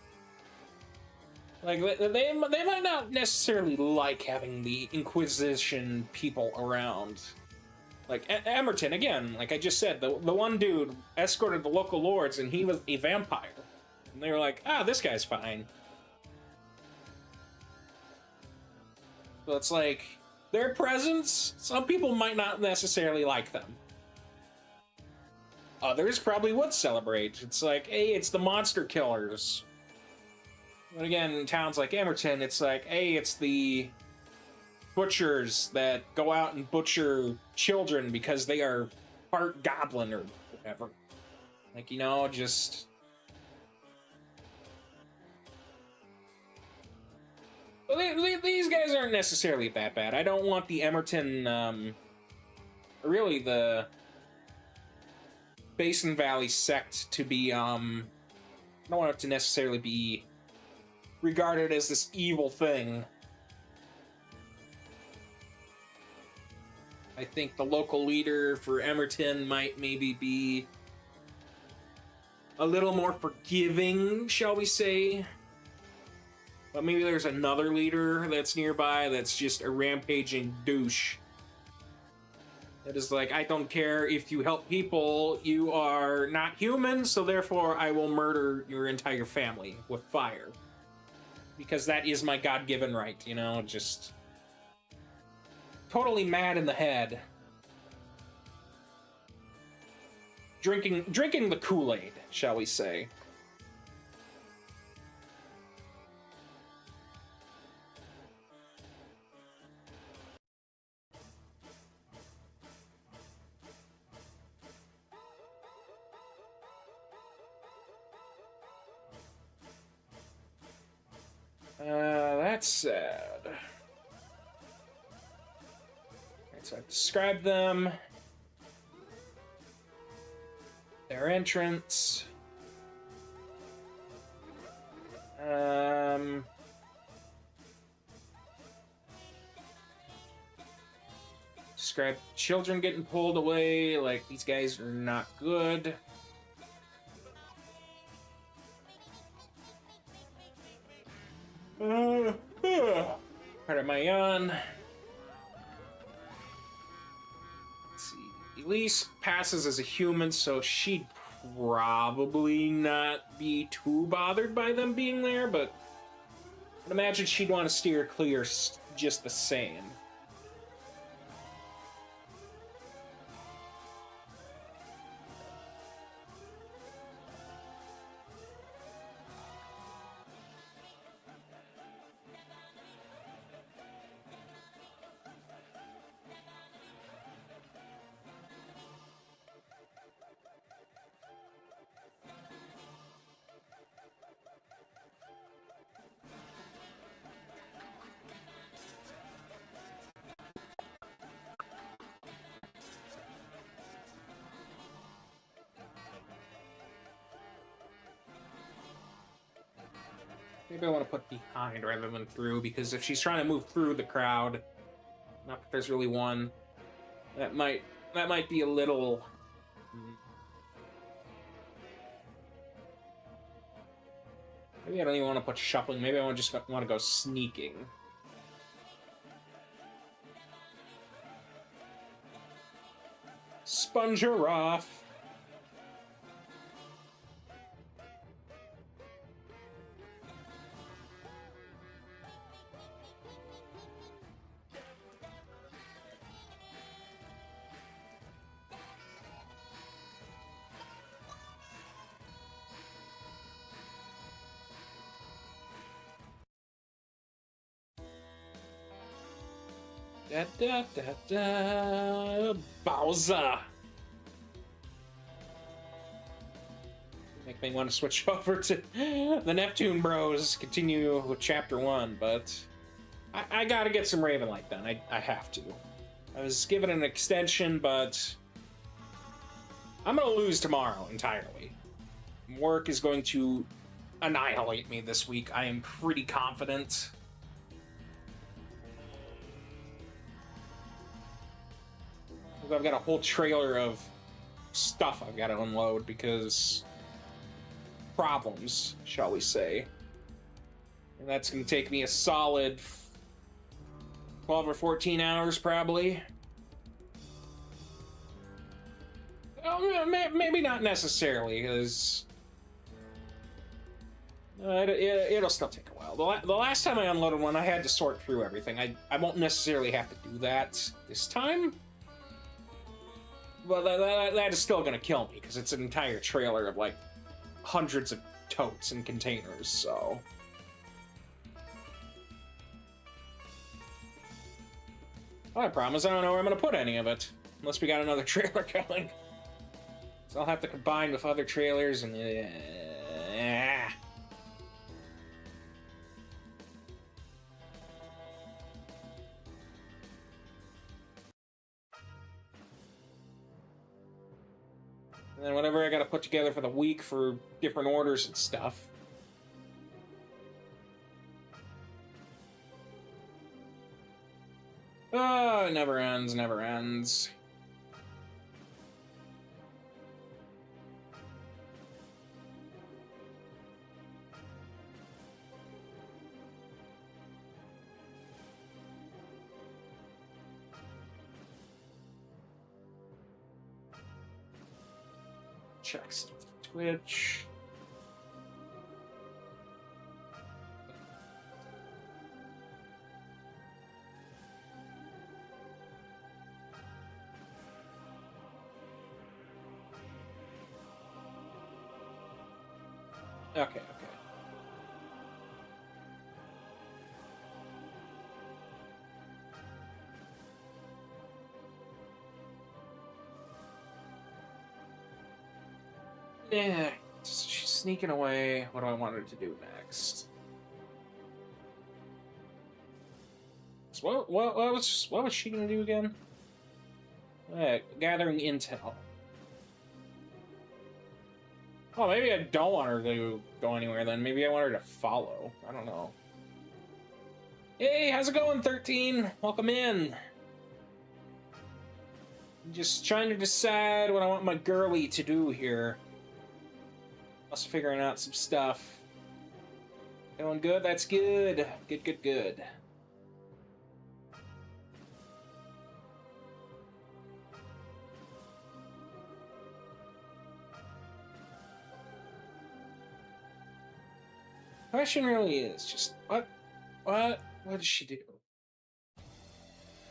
like, they might not necessarily like having the Inquisition people around. Like, Emerton, again, like I just said, the one dude escorted the local lords, and he was a vampire. And they were like, this guy's fine. So it's like, their presence, some people might not necessarily like them. Others probably would celebrate. It's like, hey, it's the monster killers. But again, in towns like Emerton, it's like, hey, it's the butchers that go out and butcher children because they are part goblin or whatever. Like, you know, just... Well, these guys aren't necessarily that bad. I don't want the Emerton, really the Basin Valley sect to be, I don't want it to necessarily be regarded as this evil thing. I think the local leader for Emerton might maybe be a little more forgiving, shall we say. But maybe there's another leader that's nearby that's just a rampaging douche. That is like, I don't care if you help people, you are not human, so therefore I will murder your entire family with fire. Because that is my God-given right, you know, just... totally mad in the head. Drinking the Kool-Aid, shall we say. That's sad. So I've described them, their entrance, describe children getting pulled away, like these guys are not good. Part of my yawn. Elise passes as a human, so she'd probably not be too bothered by them being there, but I'd imagine she'd want to steer clear just the same. Maybe I want to put behind rather than through, because if she's trying to move through the crowd, not that there's really one, that might be a little... Maybe I don't even want to put shuffling. Maybe I just want to go sneaking. Sponge her off. Da da da da. Bowser. Make me want to switch over to the Neptune Bros. Continue with Chapter 1, but I gotta get some Ravenlight done. I have to. I was given an extension, but I'm gonna lose tomorrow entirely. Work is going to annihilate me this week. I am pretty confident. I've got a whole trailer of stuff I've got to unload because problems, shall we say. And that's going to take me a solid 12 or 14 hours, probably. Oh, maybe not necessarily, because It'll still take a while. The last time I unloaded one, I had to sort through everything. I won't necessarily have to do that this time. But that is still gonna kill me, because it's an entire trailer of, like, hundreds of totes and containers, so... My problem is I don't know where I'm gonna put any of it. Unless we got another trailer coming. So I'll have to combine with other trailers and... And then whatever I gotta put together for the week for different orders and stuff. Oh, it never ends, never ends. Check Twitch. Okay. Yeah, she's sneaking away. What do I want her to do next? So what was she gonna do again? Gathering intel. Oh, maybe I don't want her to go anywhere then. Maybe I want her to follow. I don't know. Hey, how's it going, 13? Welcome in. I'm just trying to decide what I want my girly to do here. Also figuring out some stuff. Going good? That's good. Good. Question really is just what does she do? I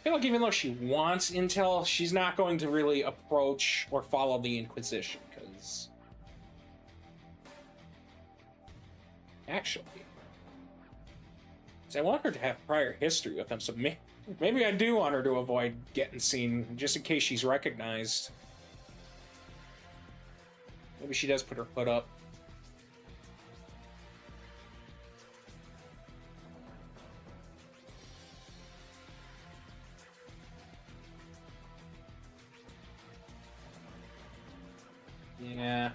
feel like even though she wants intel, she's not going to really approach or follow the Inquisition, because actually, I want her to have prior history with them, so maybe I do want her to avoid getting seen, just in case she's recognized. Maybe she does put her foot up. Yeah.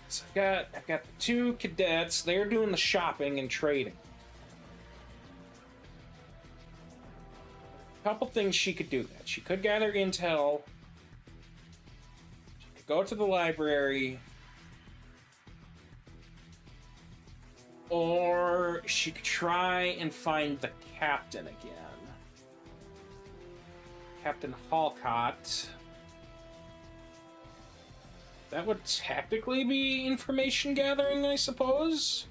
So I've got the two cadets. They're doing the shopping and trading. A couple things she could do that. She could gather intel. She could go to the library. Or she could try and find the captain again. Captain Halcott. That would technically be information gathering, I suppose.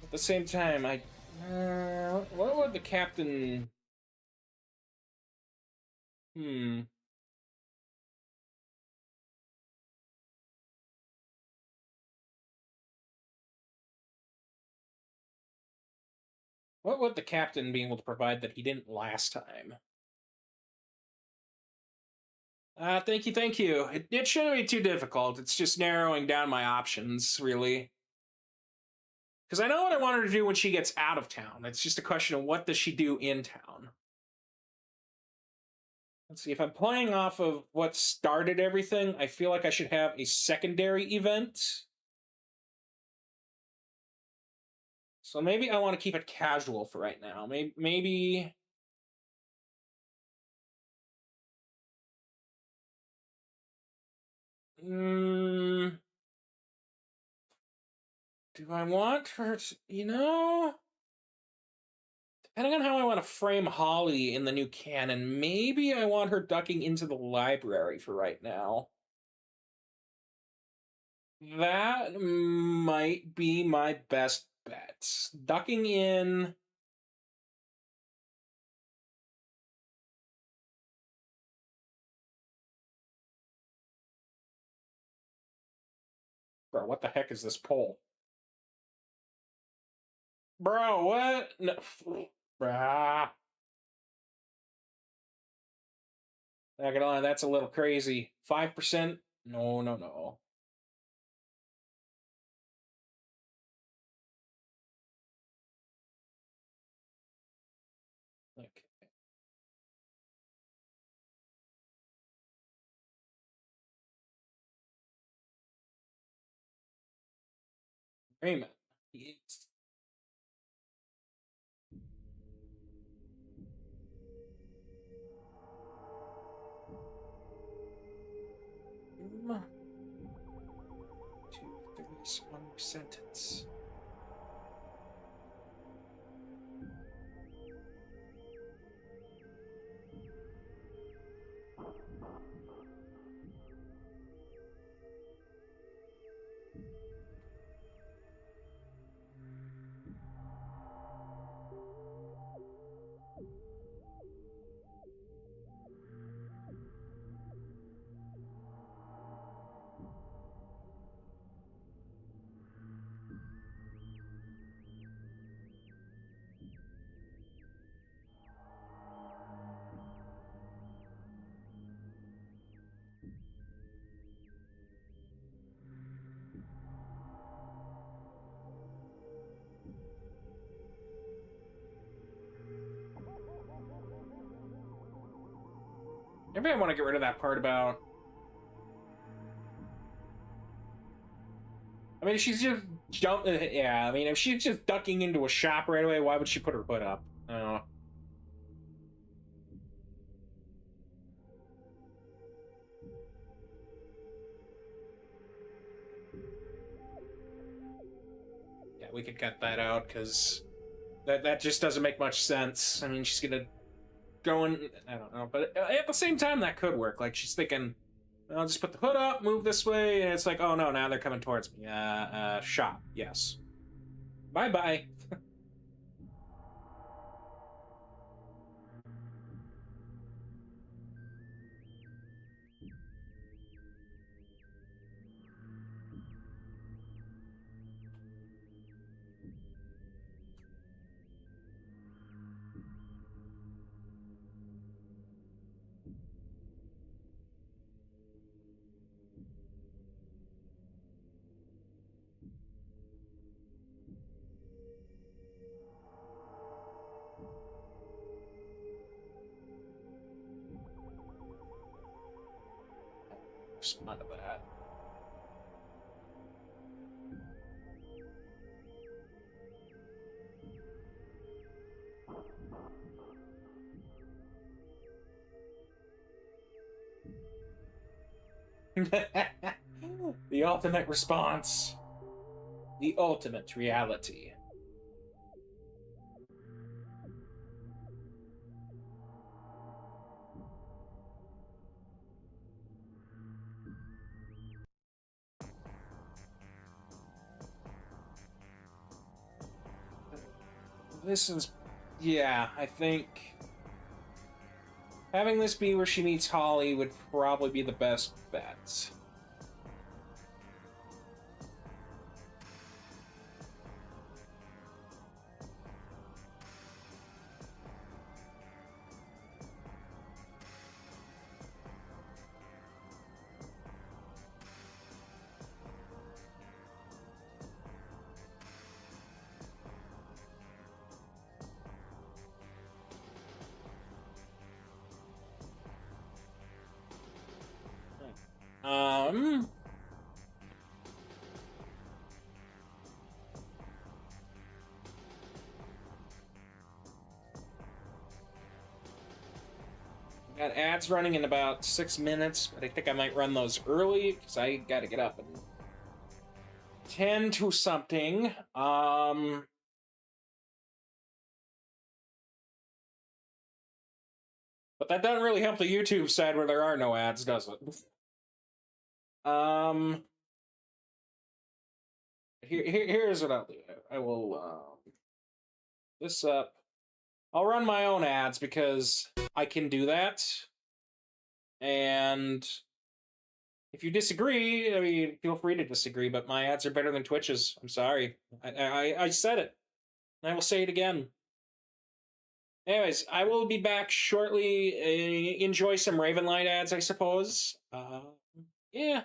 At the same time, what would the captain... What would the captain be able to provide that he didn't last time? Thank you. It shouldn't be too difficult. It's just narrowing down my options, really. Because I know what I want her to do when she gets out of town. It's just a question of what does she do in town. Let's see, if I'm playing off of what started everything, I feel like I should have a secondary event. So maybe I want to keep it casual for right now. Maybe... do I want her to, depending on how I want to frame Holly in the new canon, maybe I want her ducking into the library for right now. That might be my best bet. Ducking in... Bro, what the heck is this poll? Bro, what? No. Brah. Not gonna lie, that's a little crazy. 5%? No, no, no. Okay. Raymond. Yes. To finish one more sentence. Maybe I want to get rid of that part about... I mean, if she's just yeah, I mean, if she's just ducking into a shop right away, why would she put her hood up? I don't know. Yeah, we could cut that out, because that just doesn't make much sense. I mean, she's gonna go in... I don't know, but at the same time, that could work. Like, she's thinking, I'll just put the hood up, move this way, and it's like, oh no, now they're coming towards me. Shop, yes. Bye-bye. Respond to that. The ultimate response. The ultimate reality. This is... yeah, I think... having this be where she meets Holly would probably be the best bet. Got ads running in about 6 minutes, but I think I might run those early because I gotta get up and 10 to something. But that doesn't really help the YouTube side where there are no ads, does it? Here's what I'll do. I will this up. I'll run my own ads because I can do that. And if you disagree, I mean, feel free to disagree, but my ads are better than Twitch's. I'm sorry. I said it. And I will say it again. Anyways, I will be back shortly. Enjoy some Ravenlight ads, I suppose. Yeah.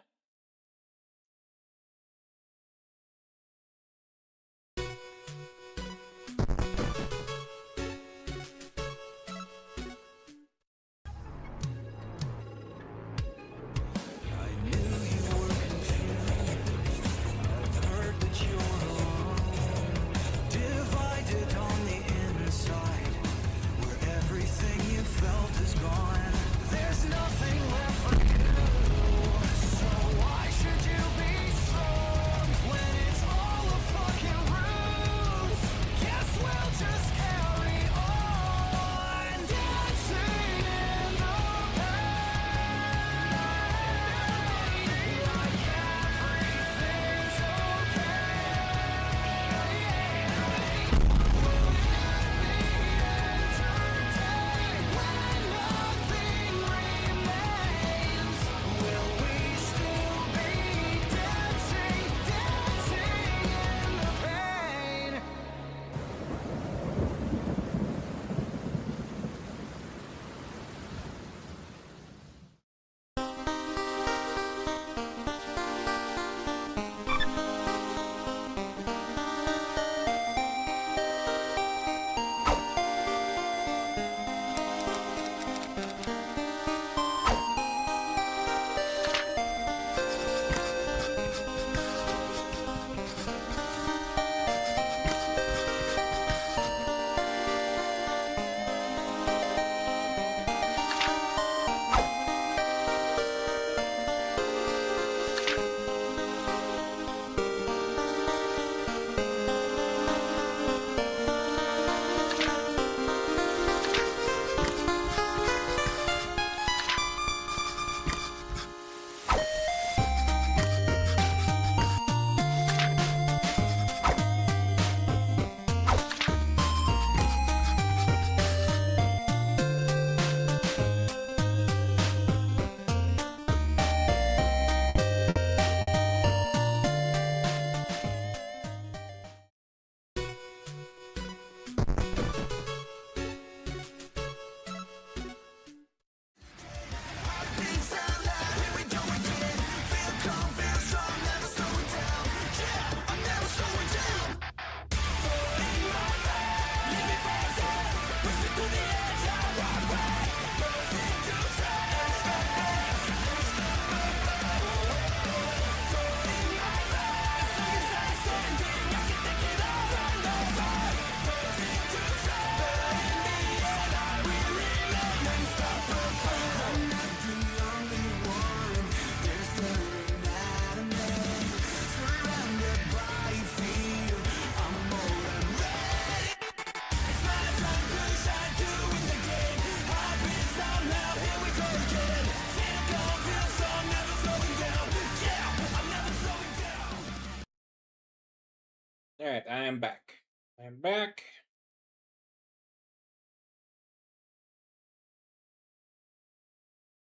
Alright, I am back. I am back.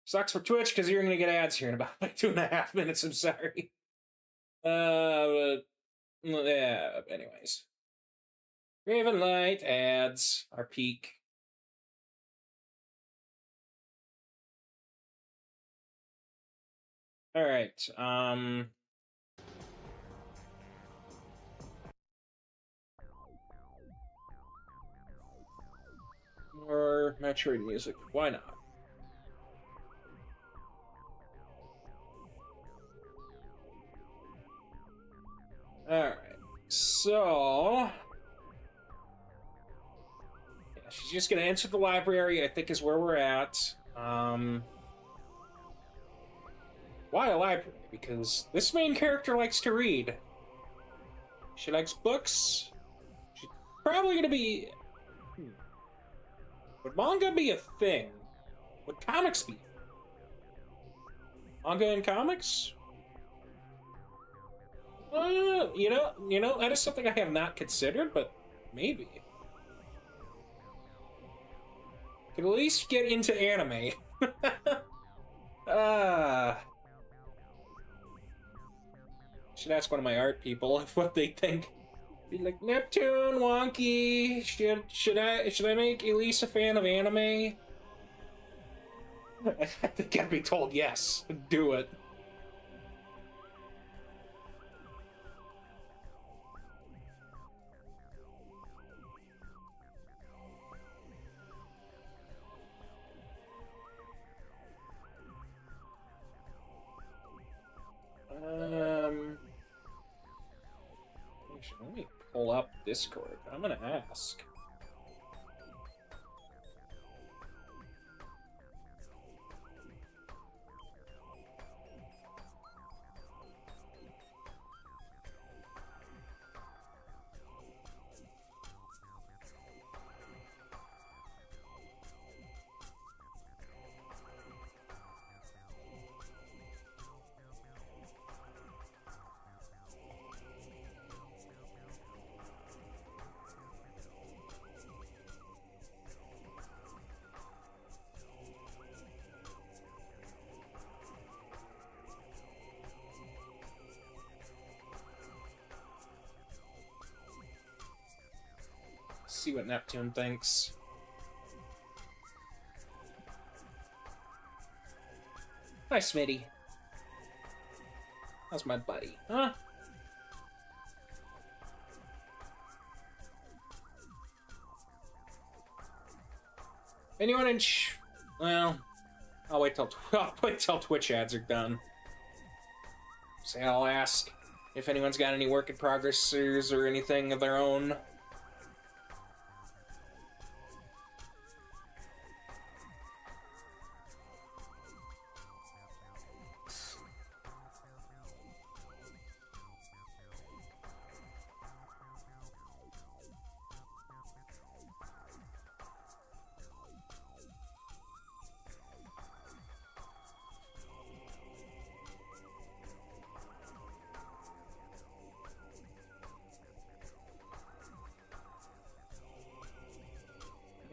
Sucks for Twitch because you're gonna get ads here in about like 2.5 minutes. I'm sorry. But yeah. Anyways, Ravenlight ads are peak. All right. More Metroid music. Why not? So... yeah, she's just gonna enter the library, I think is where we're at. Why a library? Because this main character likes to read. She likes books. She's probably gonna be... Would manga be a thing? Would comics be? Manga and comics? You know, that is something I have not considered, but maybe. Could at least get into anime. Should ask one of my art people if what they think. Be like, Neptune, Wonky, should I make Elise a fan of anime? I think I'd be told yes. Do it. Let me pull up Discord. I'm gonna ask. See what Neptune thinks. Hi, Smitty. How's my buddy? Huh? Anyone in well, I'll wait till Twitch ads are done. So I'll ask if anyone's got any work in progressers or anything of their own.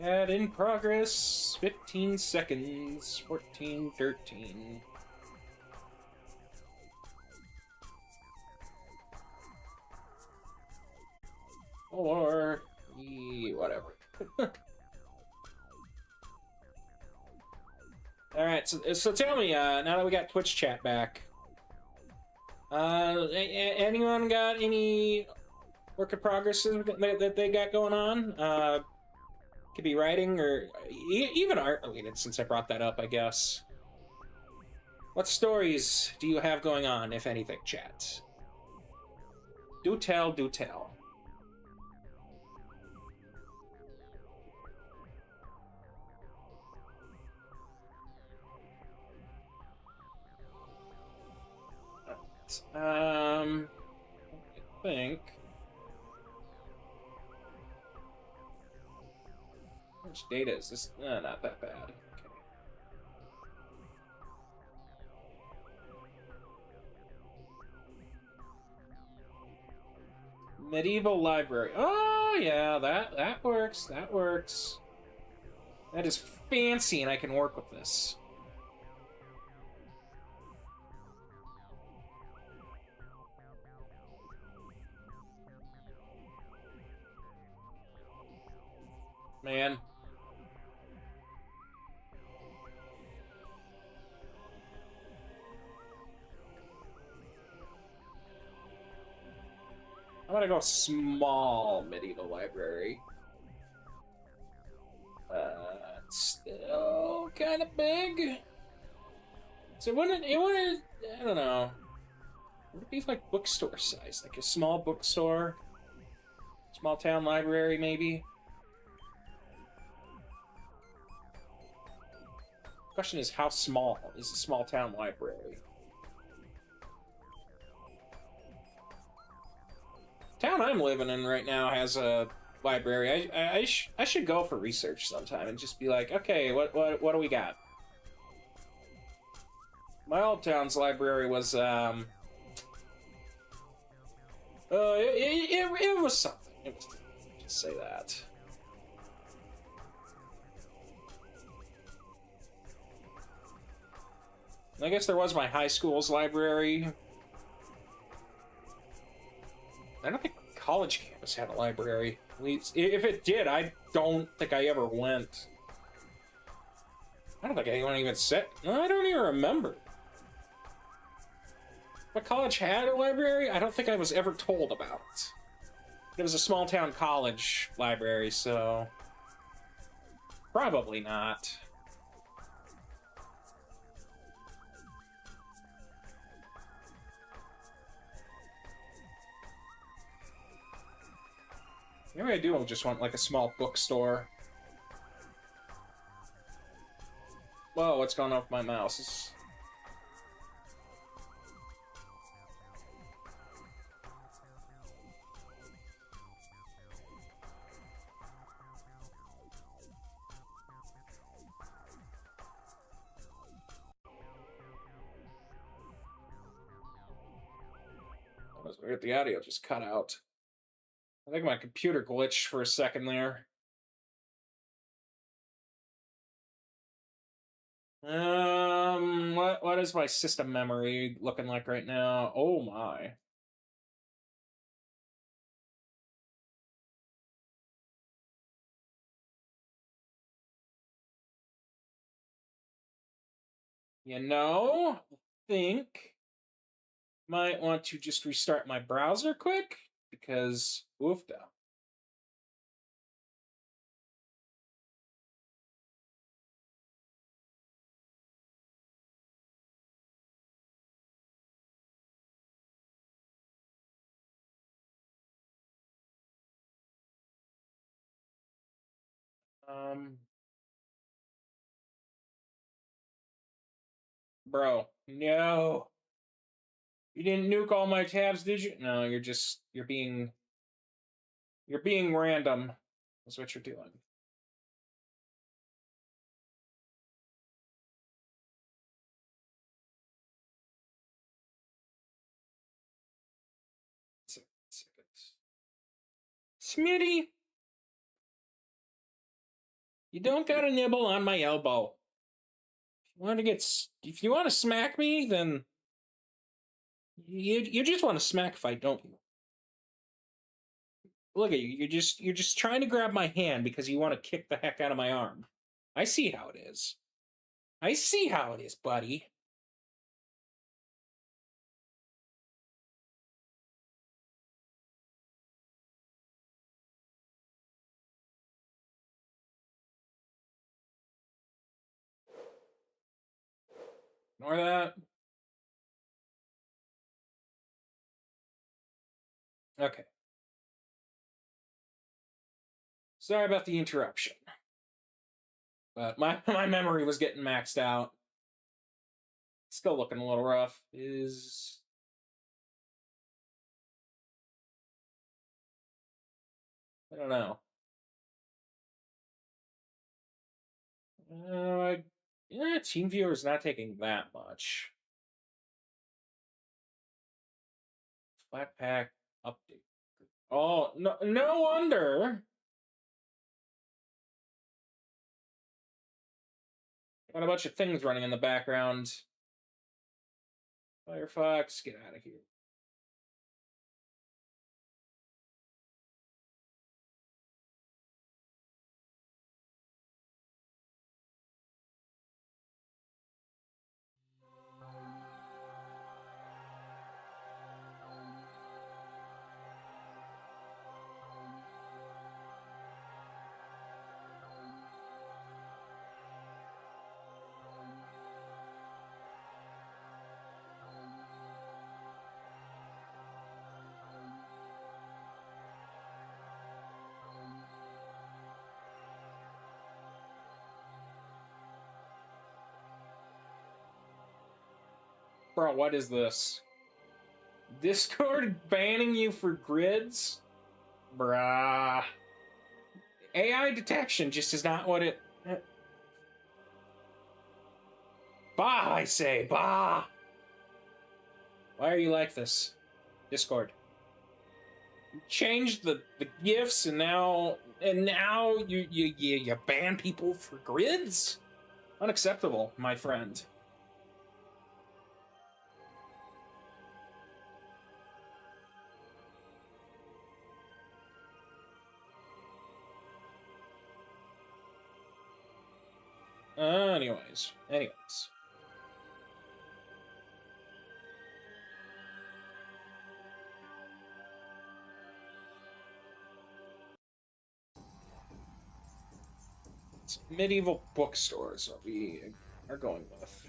Ad in progress, 15 seconds, 14, 13. Or, whatever. Alright, so tell me, now that we got Twitch chat back, anyone got any work in progress that they got going on? Could be writing or even art related, since I brought that up, I guess. What stories do you have going on, if anything, chat? Do tell, do tell. I think... How much data is this? Not that bad. Okay. Medieval library. Oh yeah, that works. That works. That is fancy, and I can work with this. Man. I'm gonna go small medieval library. It's still kind of big. So it wouldn't, I don't know. Would it be like bookstore size? Like a small bookstore? Small town library, maybe? Question is, how small is a small town library? Town I'm living in right now has a library. I should go for research sometime and just be like, okay, what do we got? My old town's library was it was something. It was, just say that. I guess there was my high school's library. I don't think college campus had a library. At least, if it did, I don't think I ever went. I don't think anyone even said. No, I don't even remember. But college had a library? I don't think I was ever told about it. It was a small town college library, so probably not. Maybe I do just want like a small bookstore. Whoa, what's going on with my mouse? That was weird. The audio just cut out. I think my computer glitched for a second there. What is my system memory looking like right now? Oh my. You know, I think might want to just restart my browser quick because oofda. Bro, no. You didn't nuke all my tabs, did you? No, you're being random. That's what you're doing. Smitty, you don't gotta nibble on my elbow. If you want to smack me, then you just want to smack fight, don't you? Look at you. You're just trying to grab my hand because you want to kick the heck out of my arm. I see how it is. I see how it is, buddy. Ignore that. Okay. Sorry about the interruption. But my memory was getting maxed out. Still looking a little rough. I don't know. Yeah, TeamViewer is not taking that much. Flatpak update. Oh, no wonder. Got a bunch of things running in the background. Firefox, get out of here. Bro, what is this? Discord banning you for grids? Bruh. AI detection just is not what it... Bah, I say, bah! Why are you like this? Discord. You changed the gifts and now you ban people for grids? Unacceptable, my friend. Anyways. It's medieval bookstores what we are going with.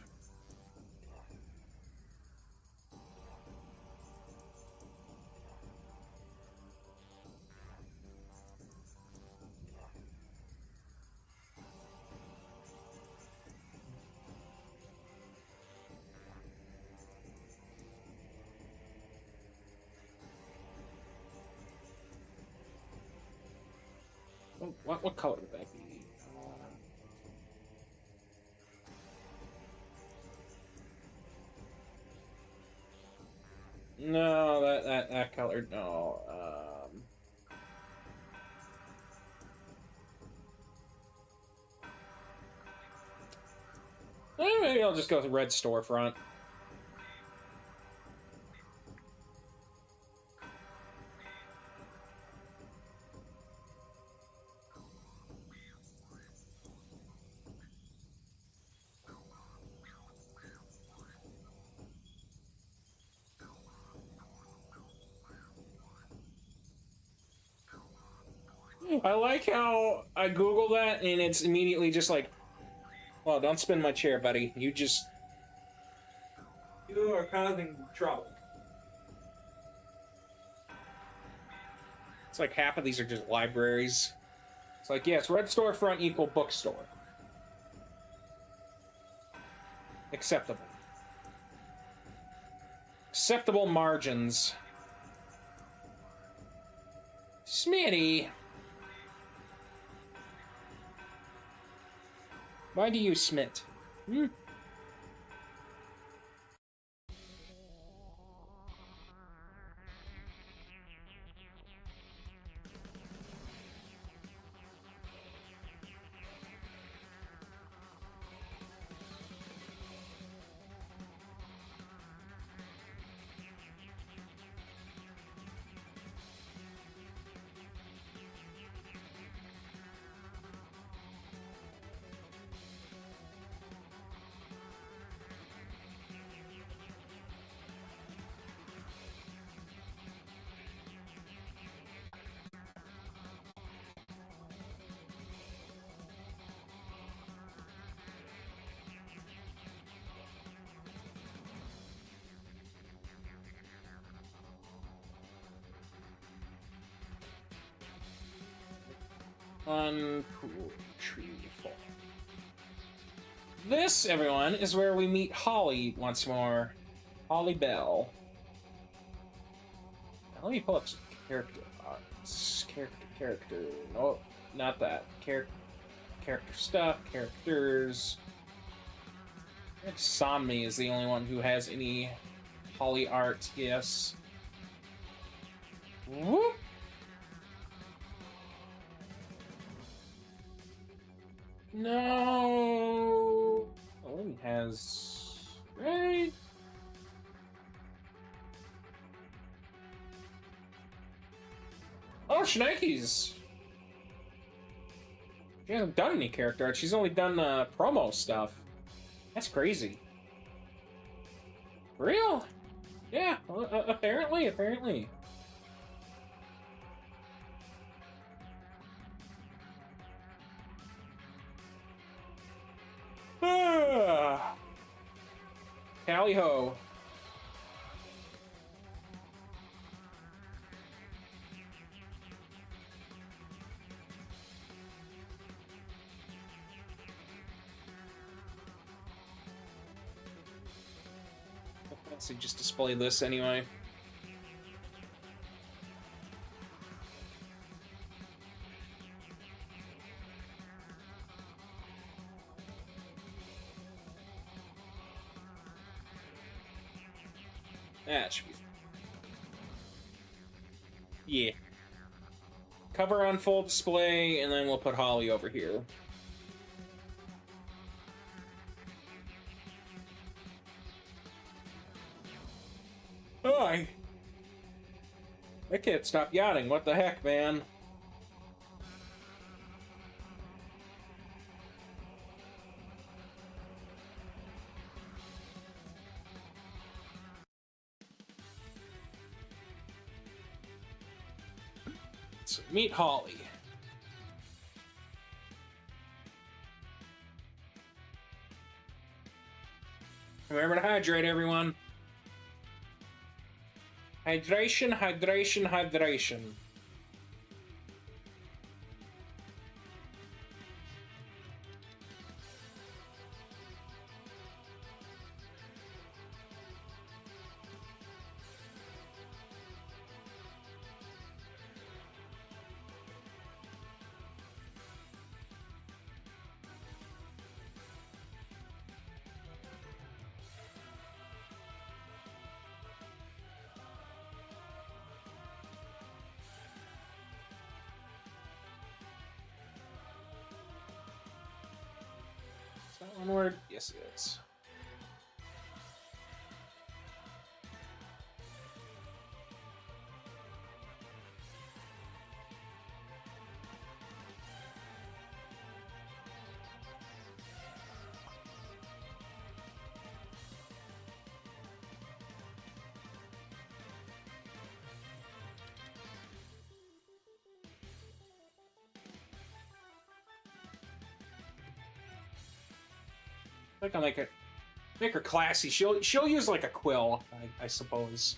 What color would that be? No, that color, no. Maybe I'll just go with red storefront. I like how I Google that and it's immediately just like, well, don't spin my chair, buddy. You are causing trouble. It's like half of these are just libraries. It's like, yes, red storefront equal bookstore. Acceptable. Acceptable margins. Smitty. Why do you smit? Hmm? Unretrieval. This, everyone, is where we meet Holly once more. Holly Bell. Now, let me pull up some character arts. Character. No, not that. Character stuff. Characters. I think Somni is the only one who has any Holly art, yes. Whoop! No. Oh, he has right. Oh, Schneike's. She hasn't done any character art. She's only done promo stuff. That's crazy. Real? Yeah. Apparently. Tally ho. So just display this anyway. That should be fine. Yeah. Cover on full display, and then we'll put Holly over here. Oh, I can't stop yawning. What the heck, man? So meet Holly. Remember to hydrate, everyone. Hydration, hydration, hydration. Is that one word? Yes, it is. I think I'll make her classy. She'll use like a quill, I suppose.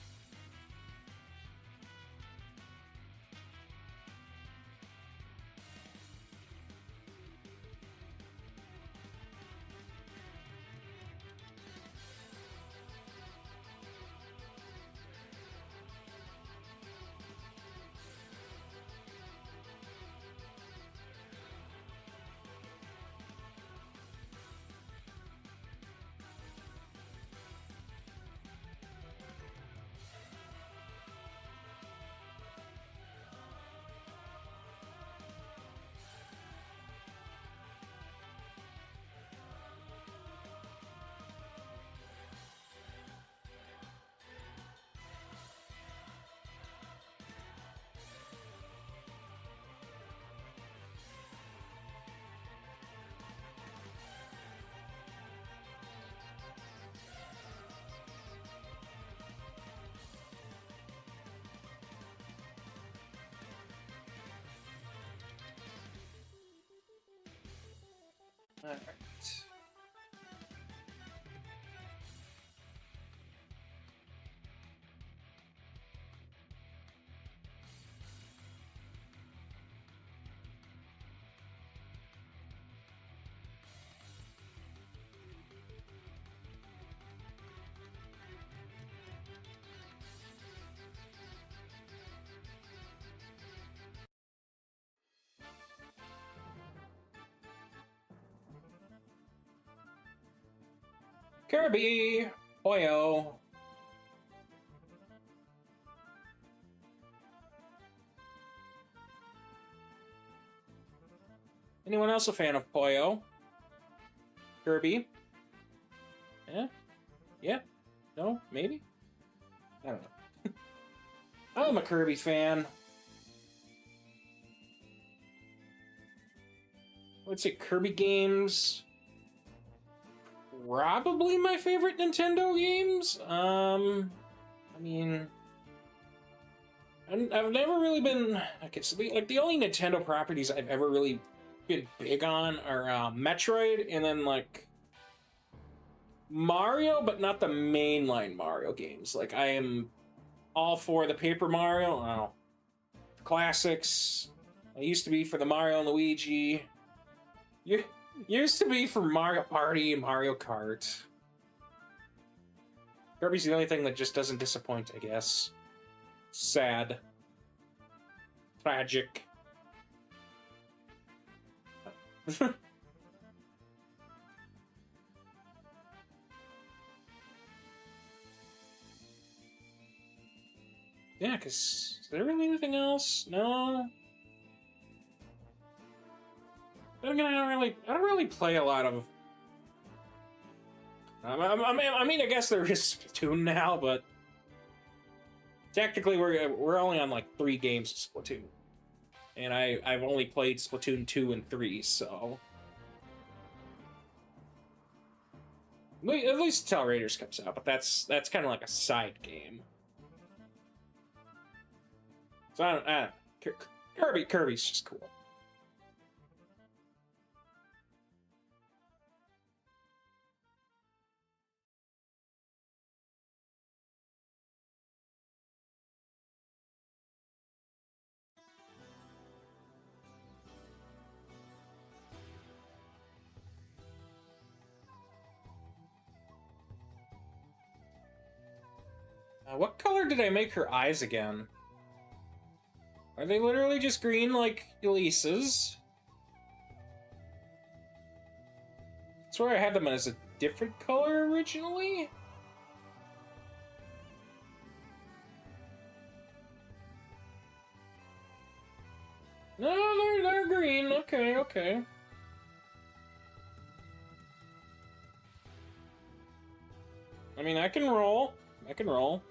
All right. Kirby! Poyo! Anyone else a fan of Poyo? Kirby? Yeah? Yeah? No? Maybe? I don't know. I'm a Kirby fan. I would say Kirby games. Probably my favorite Nintendo games. I mean, I've never really been. Okay, so like the only Nintendo properties I've ever really been big on are Metroid and then like Mario, but not the mainline Mario games. Like I am all for the Paper Mario, classics. I used to be for the Mario and Luigi. Used to be for Mario Party and Mario Kart. Kirby's the only thing that just doesn't disappoint, I guess. Sad. Tragic. Yeah, because is there really anything else? No. Then again, I don't really play a lot of. I mean, I guess there is Splatoon now, but technically we're only on like 3 games of Splatoon, and I've only played Splatoon 2 and 3, so at least until Raiders comes out. But that's kind of like a side game. So I don't Kirby's just cool. What color did I make her eyes again? Are they literally just green like Elise's? I swear I had them as a different color originally? No, they're green. Okay, okay. I mean, I can roll. I can roll.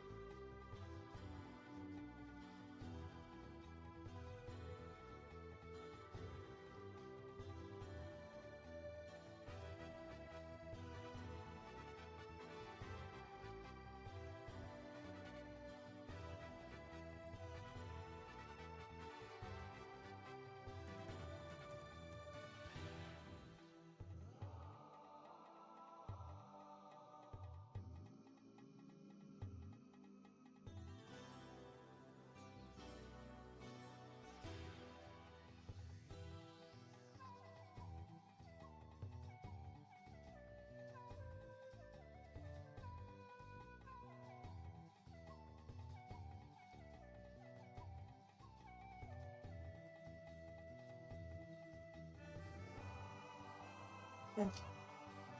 I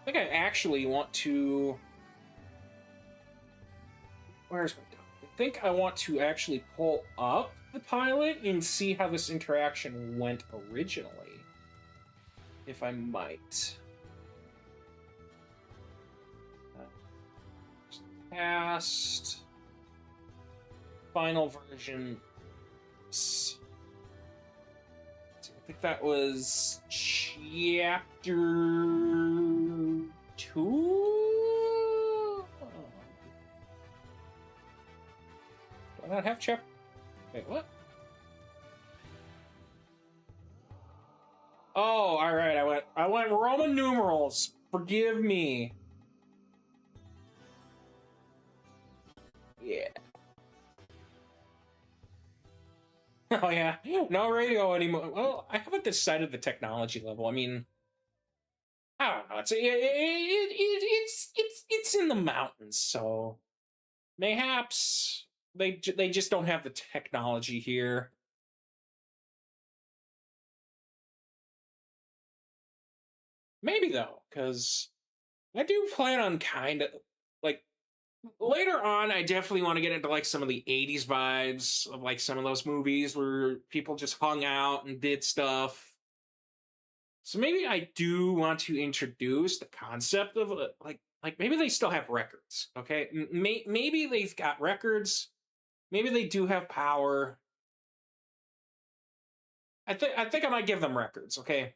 think I actually want to... Where's my dog? I think I want to actually pull up the pilot and see how this interaction went originally. If I might. Past. Final version. I think that was chapter 2? Do I not have chapter? Wait, what? Oh, all right. I went Roman numerals. Forgive me. Yeah. Oh yeah, no radio anymore. Well, I haven't decided the technology level. I mean, I don't know. It's in the mountains, so mayhaps they just don't have the technology here. Maybe though, because I do plan on kind of like later on. I definitely want to get into like some of the '80s vibes of like some of those movies where people just hung out and did stuff. So maybe I do want to introduce the concept of like maybe they still have records. Okay, maybe they've got records. Maybe they do have power. I think I might give them records. Okay,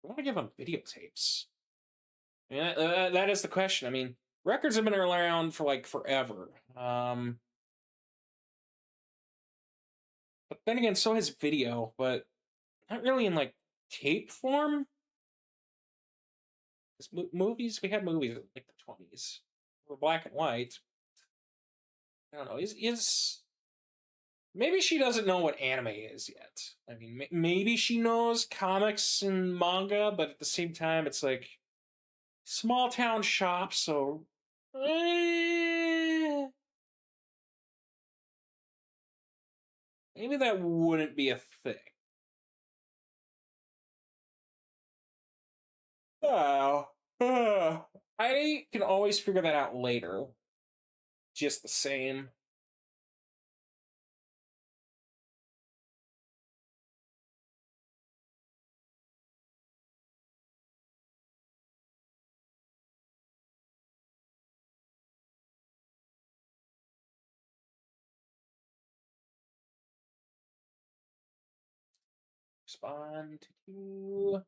I want to give them videotapes. Yeah, that is the question. I mean, records have been around for like forever. But then again, so has video, but not really in like tape form. Movies, we had movies in like the 20s. Were black and white. I don't know. Is maybe she doesn't know what anime is yet. I mean, maybe she knows comics and manga, but at the same time, it's like small town shop, so maybe that wouldn't be a thing. Oh, I can always figure that out later. Just the same. Respond to.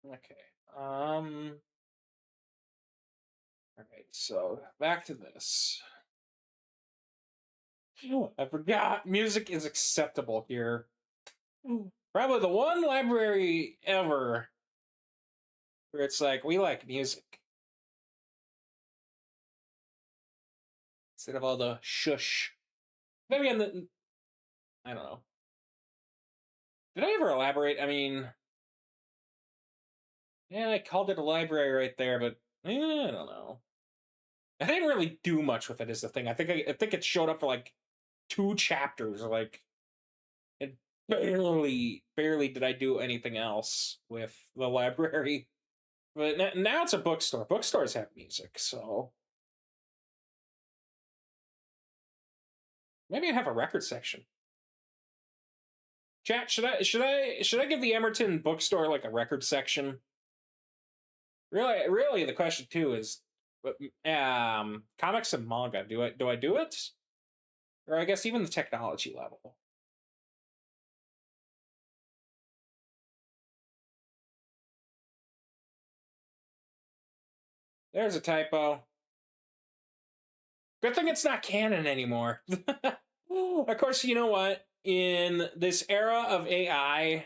Okay. All right. So back to this. I forgot music is acceptable here. Probably the one library ever where it's like we like music instead of all the shush. Maybe I don't know. Did I ever elaborate? I mean, yeah, I called it a library right there, but I don't know. I didn't really do much with it. Is the thing. I think it showed up for like 2 chapters. Like it barely did I do anything else with the library. But now it's a bookstore. Bookstores have music, so maybe I have a record section. Chat, should I give the Emerton bookstore like a record section? Really, the question too is, comics and manga. Do I do it? Or I guess even the technology level. There's a typo. Good thing it's not canon anymore. Of course, you know what? In this era of AI,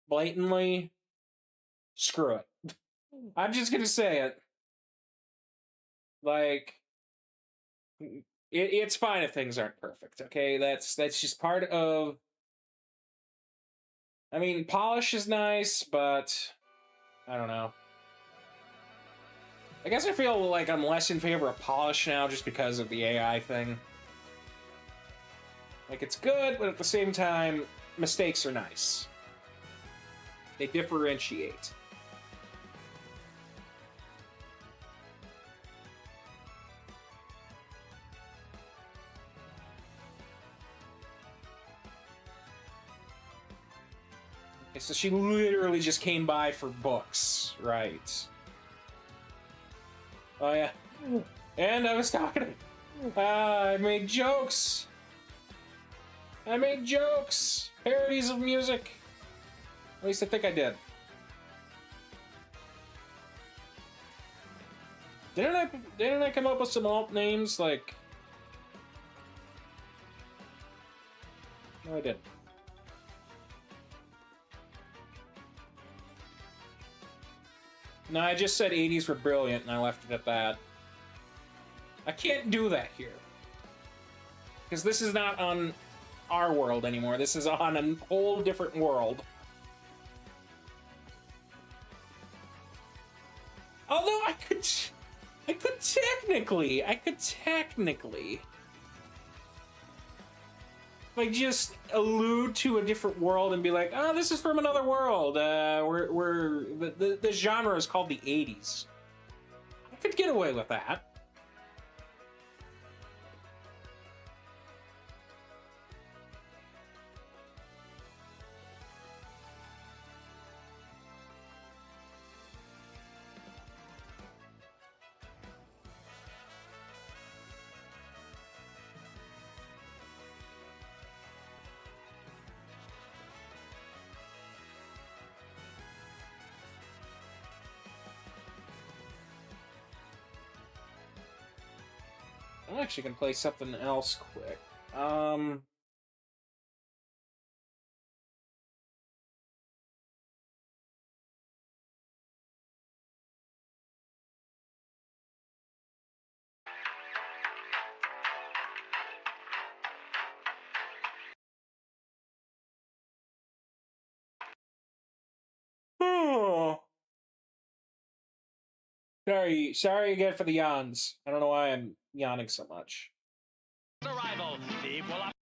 blatantly, screw it. I'm just gonna say it. Like, it's fine if things aren't perfect. Okay, that's just part of. I mean, polish is nice, but I don't know. I guess I feel like I'm less in favor of polish now just because of the AI thing. Like, it's good, but at the same time, mistakes are nice. They differentiate. Okay, so she literally just came by for books, right? Oh yeah, and I was talking. I made jokes. I made jokes, parodies of music. At least I think I did. Didn't I come up with some alt names like? No, I didn't. No, I just said 80s were brilliant, and I left it at that. I can't do that here. Because this is not on our world anymore. This is on a whole different world. Although I could technically, like, just allude to a different world and be like, oh, this is from another world. The genre is called the 80s. I could get away with that. actually gonna play something else quick. Oh. Sorry again for the yawns. I don't know why I'm yawning so much. Arrival. Steve will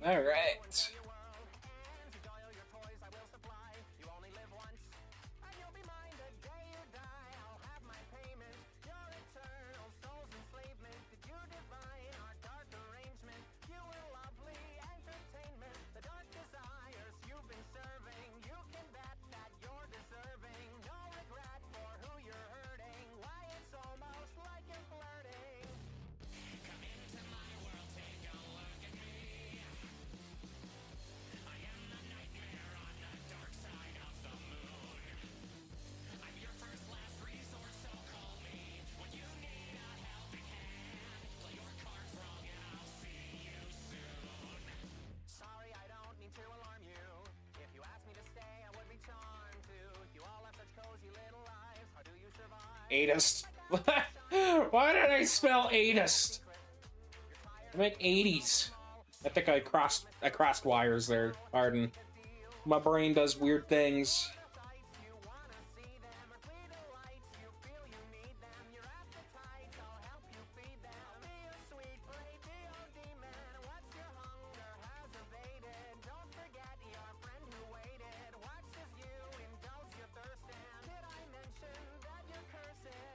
All right. Adist. Why did I spell Adist? I meant 80s. I think I crossed wires there. Pardon. My brain does weird things.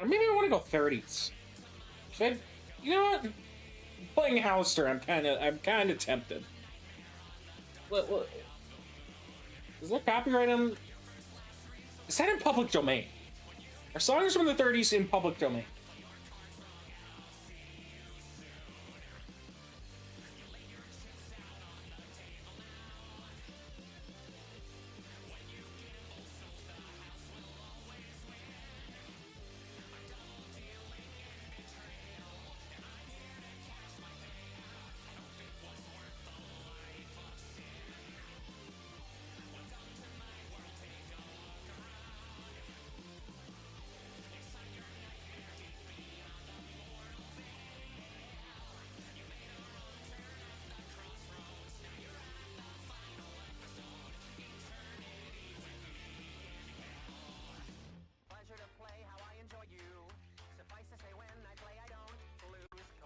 Or maybe I want to go 30s. Should I, you know what? Playing Houster, I'm kind of tempted. What? Is there copyright on? Is that in public domain? Are songs from the 30s in public domain?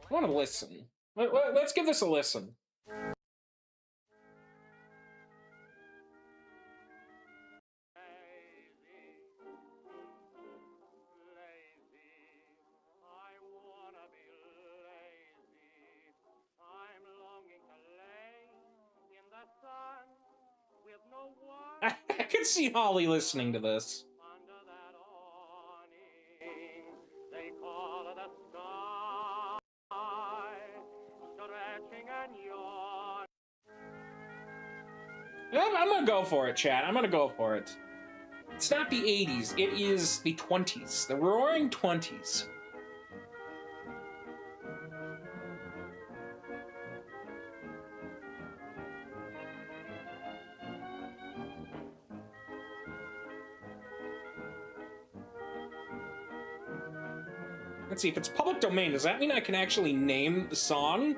I want to listen. Let's give this a listen. I could see Holly listening to this. I'm gonna go for it, chat. I'm gonna go for it. It's not the 80s, it is the 20s. The roaring 20s. Let's see, if it's public domain, does that mean I can actually name the song?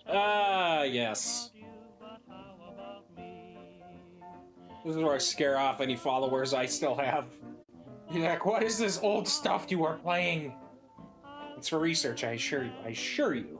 Ah, yes. This is where I scare off any followers I still have. You're like, what is this old stuff you are playing? It's for research, I assure you. I assure you.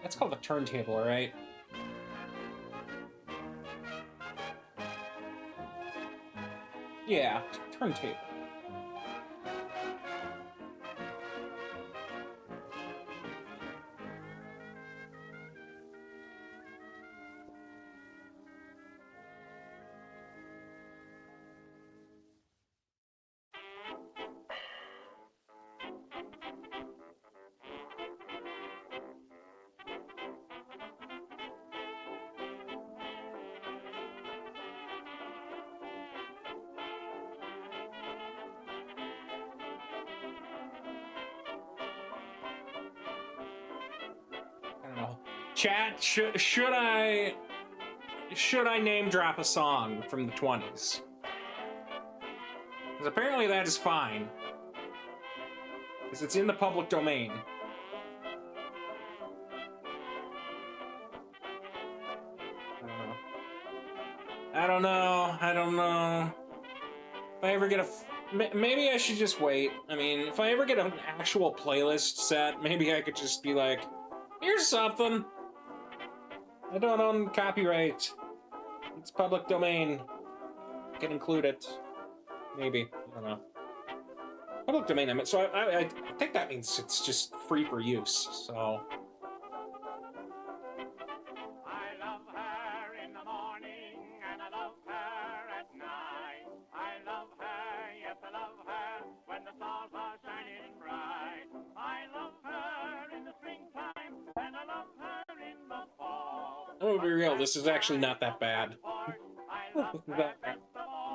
That's called a turntable, right? Yeah, turntable. I don't know. Chat, should I name drop a song from the 20s? Because apparently that is fine. Because it's in the public domain. I don't know. If I ever get a... Maybe I should just wait. I mean, if I ever get an actual playlist set, maybe I could just be like, here's something. I don't own copyright. It's public domain. I can include it. Maybe. I don't know. Public domain, I mean, so I think that means it's just free for use, so... I love her in the morning and I love her at night. I love her, yes I love her when the stars are shining bright. I love her in the springtime and I love her in the fall. I'm gonna be real, this is actually not that bad. I love her best of all.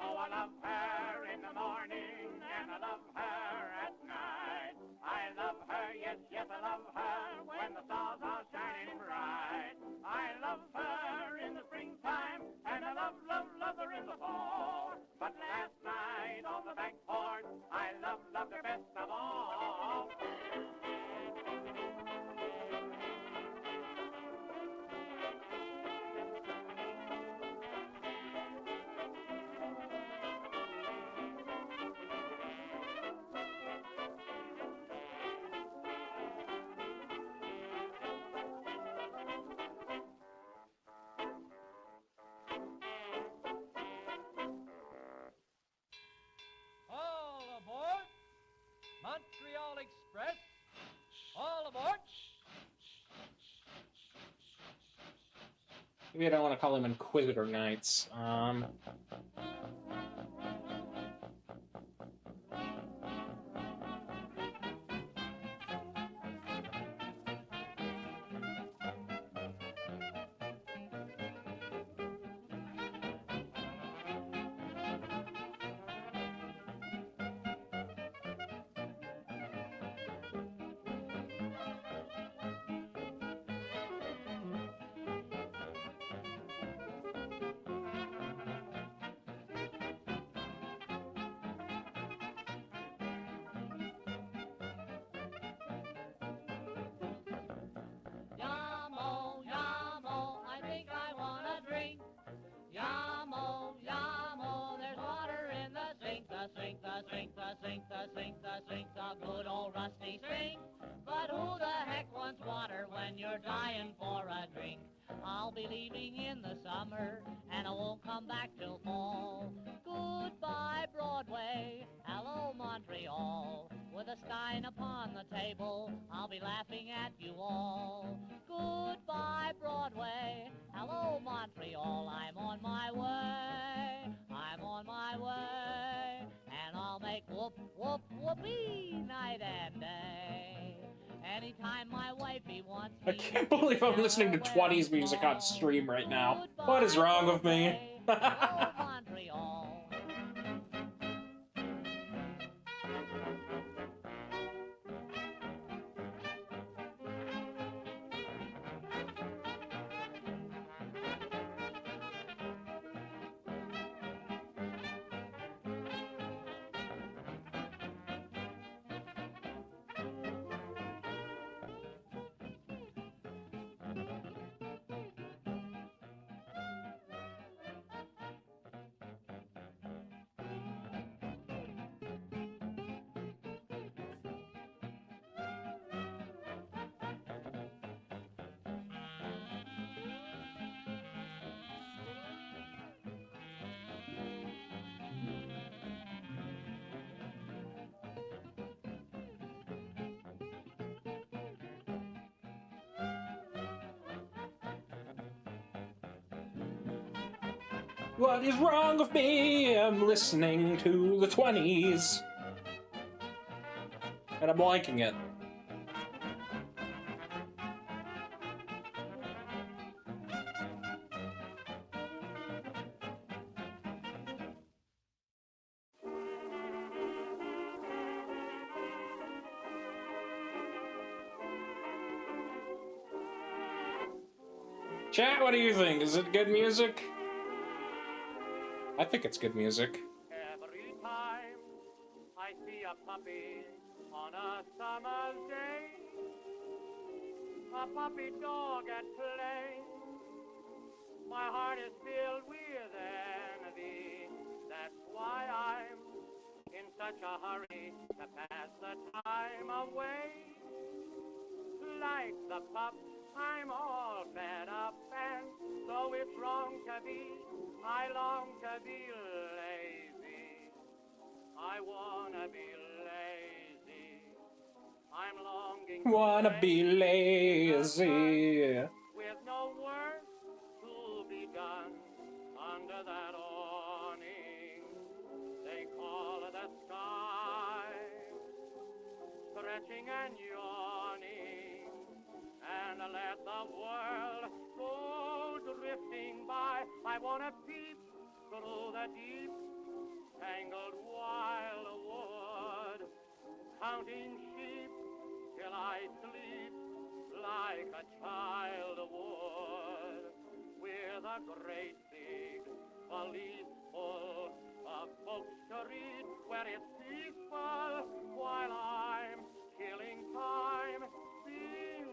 Oh, I love her in the morning and I love her at night. I love her, yes, yes, I love her when the stars are shining bright. I love her in the springtime and I love, love, love her in the fall. But last night on the back porch, I loved her best of all. All aboard! Montreal Express! All aboard! Maybe I don't want to call them Inquisitor Knights. the good old rusty sink. But who the heck wants water when you're dying for a drink? I'll be leaving in the summer, and I won't come back till fall. Goodbye, Broadway, hello, Montreal. With a stein upon the table, I'll be laughing at you all. Goodbye, Broadway, hello, Montreal. I'm on my way, I'm on my way, and I'll make whoop, whoop, whoopee night and day. Anytime my wifey wants I me, can't believe I'm listening to 20s music on stream right now. What is wrong with me? Hello, Montreal. What is wrong with me? I'm listening to the 20s. And I'm liking it. Chat, what do you think? Is it good music? I think it's good music. Every time I see a puppy on a summer's day, a puppy dog at play, my heart is filled with envy. That's why I'm in such a hurry to pass the time away. Like the pup, I'm all fed up, and though it's wrong to be, I long to be lazy. I wanna be lazy. I'm longing Wanna be lazy. with no work to be done under that awning they call the sky, stretching and yawning, and let the world go drifting by. I wanna peep through the deep, tangled wildwood, counting sheep till I sleep like a child would, with a great big valise full of books to read where it's peaceful, while I'm killing time being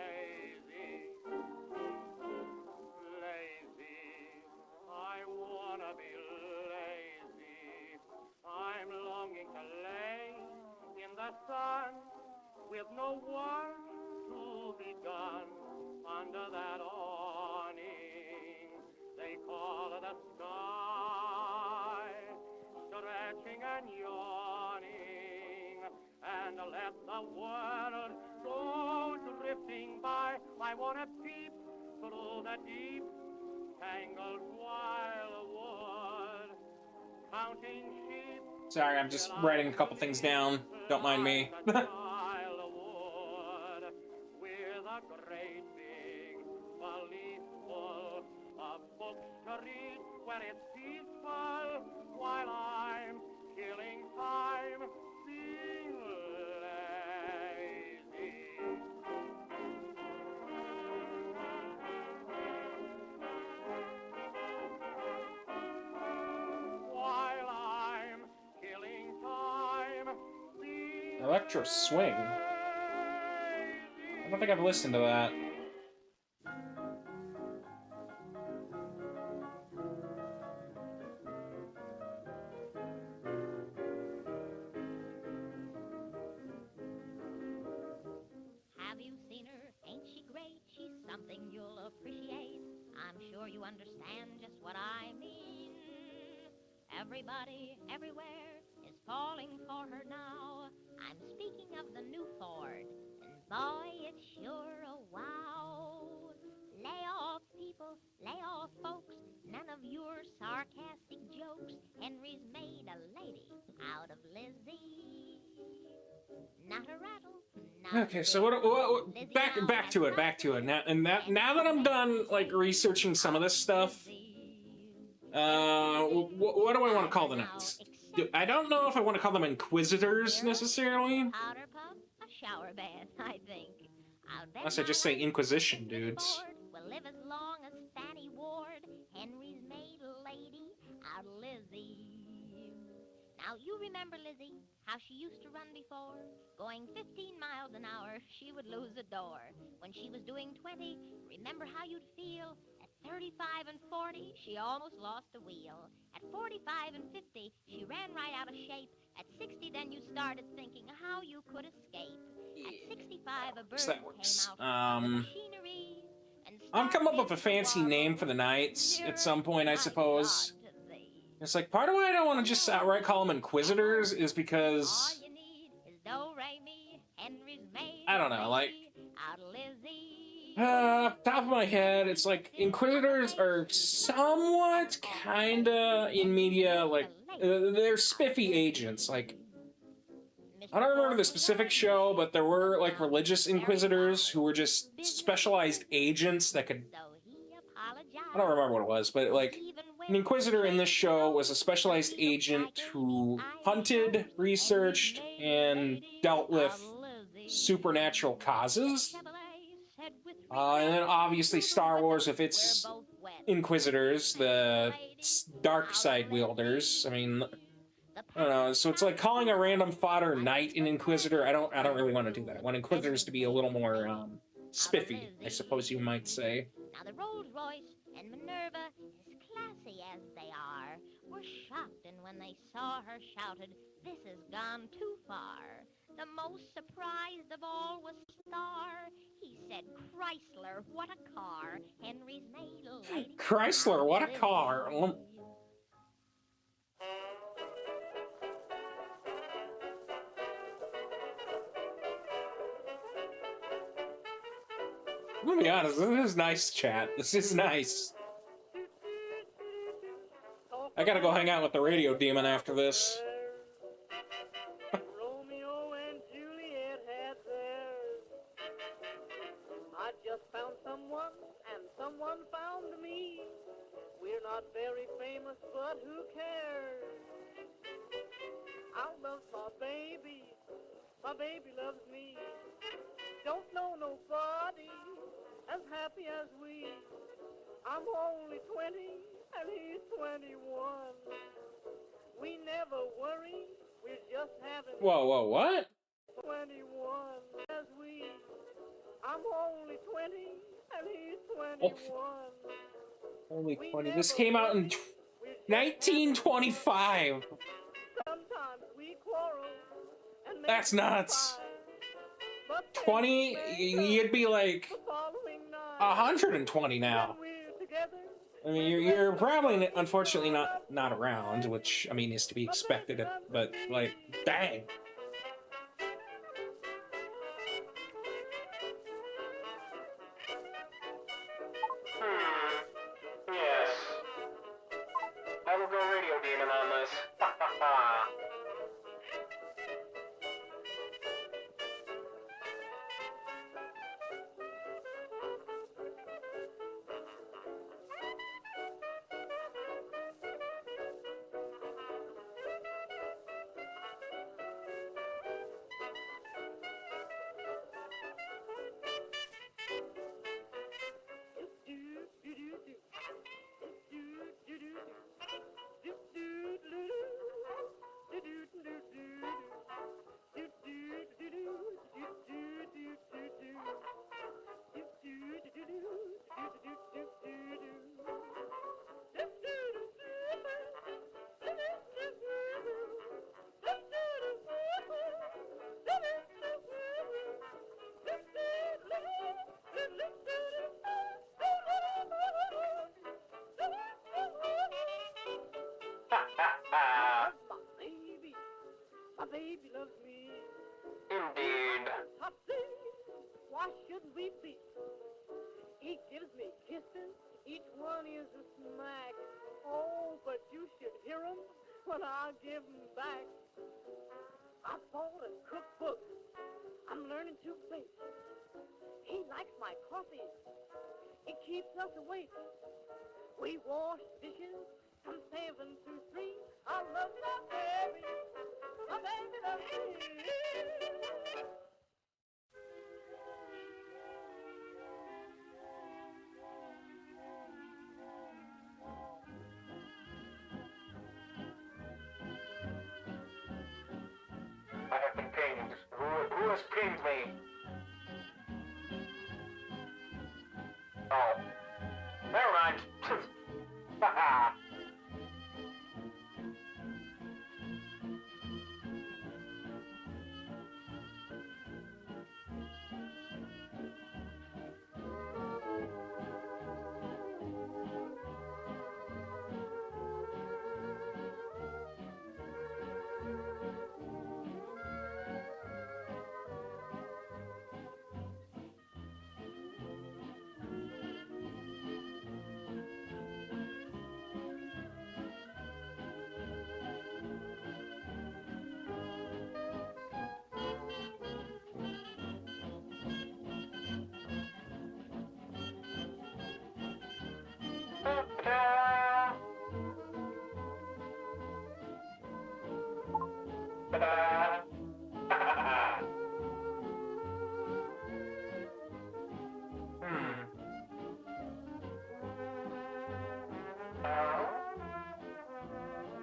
lazy. Lazy, I wanna be lazy. I'm longing to lay in the sun with no work to be done under that awning they call the sky, stretching and yawning, and let the world go drifting by. I wanna peep through the deep, tangled wildwood, counting sheep. Sorry, I'm just writing a couple things down. Don't mind me. With a great big valise full of books to read when it's peaceful, while I'm killing time being lazy. While I'm killing time being Electro Swing? I don't think I've listened to that. you understand just what I mean. Everybody, everywhere is falling for her now. I'm speaking of the new Ford, and boy, it's sure a wow. Lay off, people, lay off, folks. None of your sarcastic jokes. Henry's made a lady out of Lizzie. Not a rattle, not Okay, a so Lizzie back now back has to it, back to it. Now now that I'm done like researching some of this stuff, what do I want to call the knights? I don't know if I want to call them inquisitors necessarily. Powder puff, a shower bath, I think. I'll bet Unless I my just say life Inquisition Miss dudes. Ford will live as long as Fanny Ward. Henry's made a lady out of Lizzie. Now, you remember Lizzie, how she used to run before? Going 15 miles an hour, she would lose a door. When she was doing 20, remember how you'd feel? At 35 and 40, she almost lost a wheel. At 45 and 50, she ran right out of shape. At 60, then you started thinking how you could escape. At 65, a bird So that works. came out of the machinery. And I'll come up started with a to fancy wobble name for the knights at some point, I nearer, suppose. God, to thee. It's like part of why I don't want to just outright call them inquisitors is All because you need is do, re, mi. Henry's made I don't know, like out of Lizzie. top of my head, it's like inquisitors are somewhat kinda in media like they're spiffy agents. Like I don't remember the specific show, but there were like religious inquisitors who were just specialized agents that could. So he apologized. I don't remember what it was, but like an inquisitor in this show was a specialized agent who hunted, researched, and dealt with supernatural causes. And then obviously Star Wars, if it's inquisitors, the dark side wielders. I mean, I don't know. So it's like calling a random fodder knight an inquisitor. I don't really want to do that. I want inquisitors to be a little more spiffy, I suppose you might say. Now the Rolls Royce and Minerva, as classy as they are, were shocked, and when they saw her shouted, "This has gone too far." The most surprised of all was Star. He said, "Chrysler, what a car! Henry's made a lady." Chrysler, what a car! I'm gonna be honest, this is nice chat. This is nice. I gotta go hang out with the radio demon after this. Romeo and Juliet had theirs. I just found someone, and someone found me. We're not very famous, but who cares? I love my baby loves me. Don't know nobody as happy as we. I'm only 20, and he's 21. We never worry, we're just having Whoa, what? 21 as we. I'm only 20, and he's 21. Only 20. This came out in 1925. Sometimes we quarrel and make That's nuts. fight, but then 20, you'd be like the following night, 120 now. when we're together, I mean, you're probably unfortunately not around, which I mean is to be expected. But like, dang. Yes. I will go radio demon on this. My baby loves me. Indeed. Topsy, why shouldn't we be? He gives me kisses, each one is a smack. Oh, but you should hear 'em when I give 'em back. I bought a cookbook, I'm learning to bake. He likes my coffee, it keeps us awake. We wash dishes from 7 to 3. I love my baby loves me. I have been pinged. Who has pinged me? Oh. Never mind. Haha.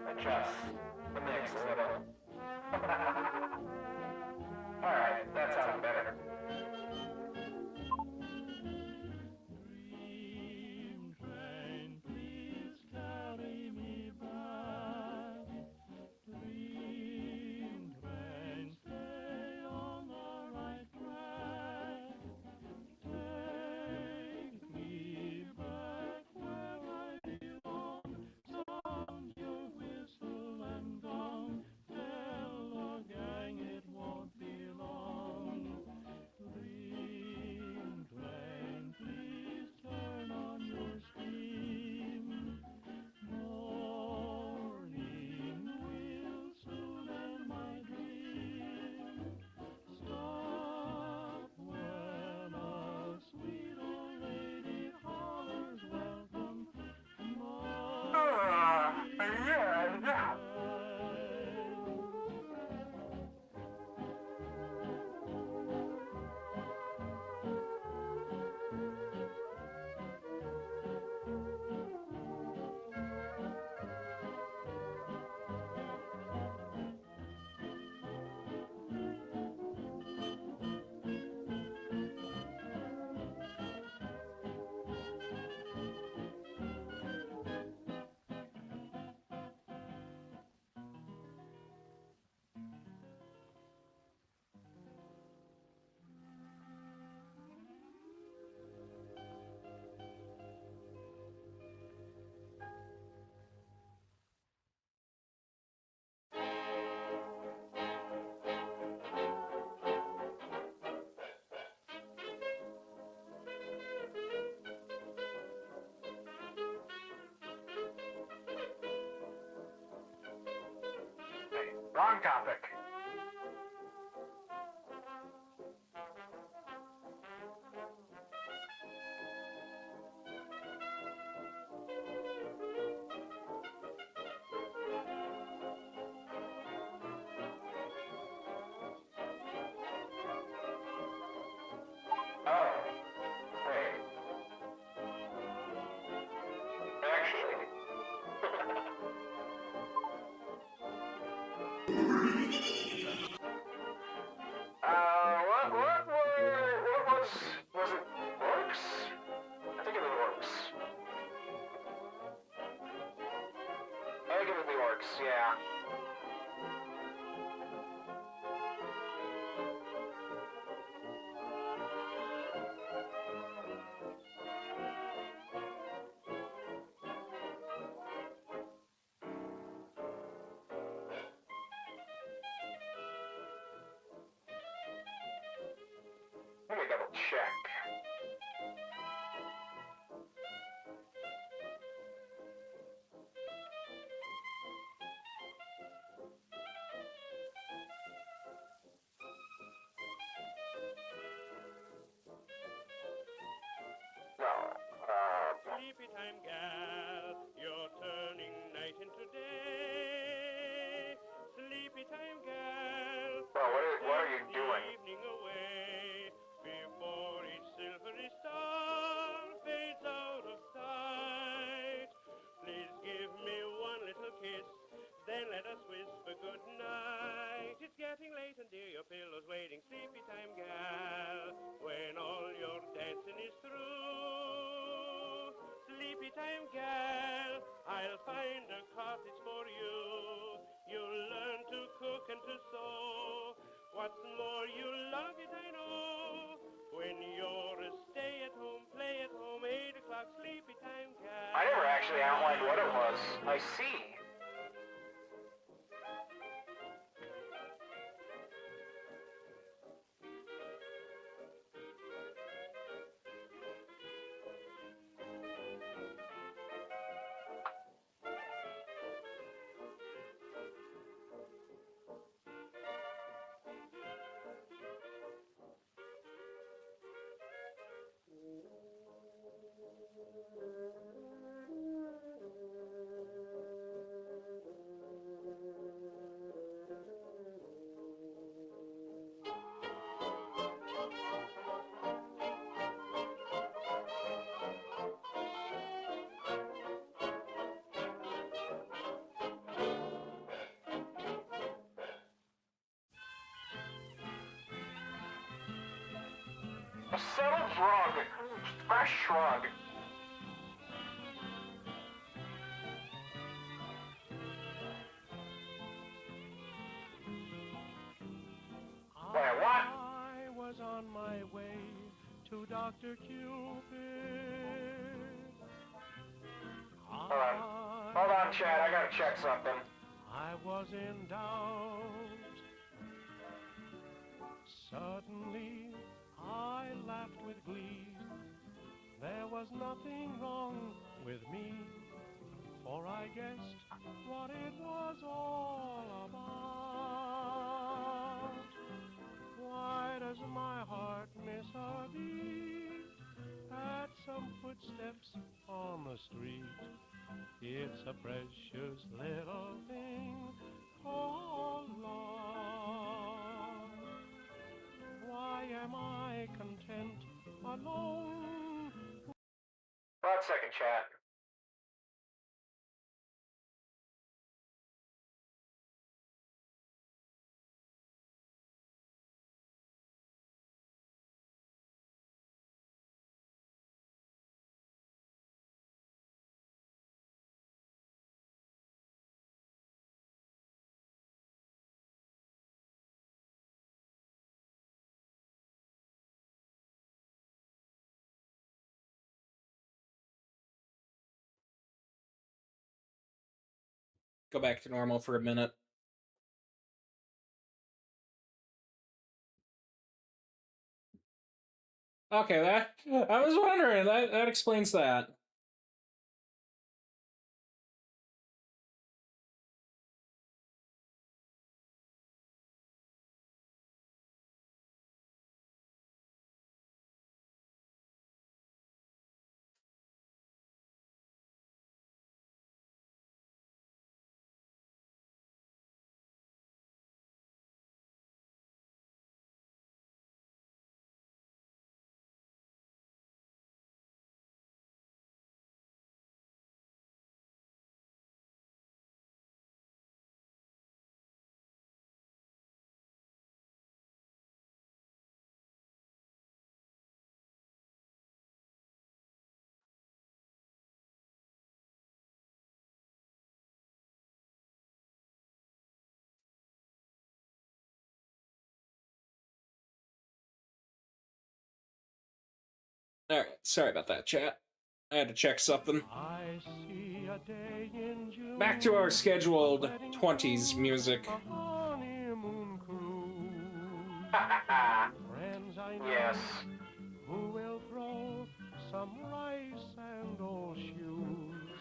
Adjust the mix a little. Alright, that sounds better. Dream train, please carry me back. Dream train, stay on the right track. Take me back where I belong. Sound your whistle and gong. Tell the gang it won't be long. Dream train, please turn on your steam. Morning will soon end my dream. Stop when a sweet old lady hollers welcome. Yeah. Wrong topic. Oh, wait. Actually. your pillows waiting, sleepy time gal. When all your dancing is through, sleepy time gal, I'll find a cottage for you. You'll learn to cook and to sew. What's more, you'll love it, I know. When you're a stay-at-home, play-at-home, 8 o'clock sleepy time gal. I never actually outlined what it was. I see. A subtle drug. Fresh shrug. Wait, what? I was on my way to Dr. Cupid. Hold on, Chad. I gotta check something. I was in doubt. Suddenly, I laughed with glee. There was nothing wrong with me, for I guessed what it was all about. Why does my heart miss a beat at some footsteps on the street? It's a precious little thing called love. Why am I content alone? 1 second, chat. Go back to normal for a minute. Okay, that I was wondering. That explains that. All right, sorry about that, chat. I had to check something. I see a day in June. Back to our scheduled 20s music. A honeymoon cruise. Friends I know Yes. who will throw some rice and old shoes.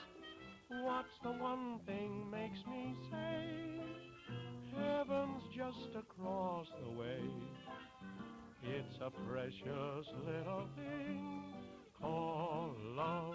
What's the one thing makes me say heaven's just across the way? It's a precious little thing called love.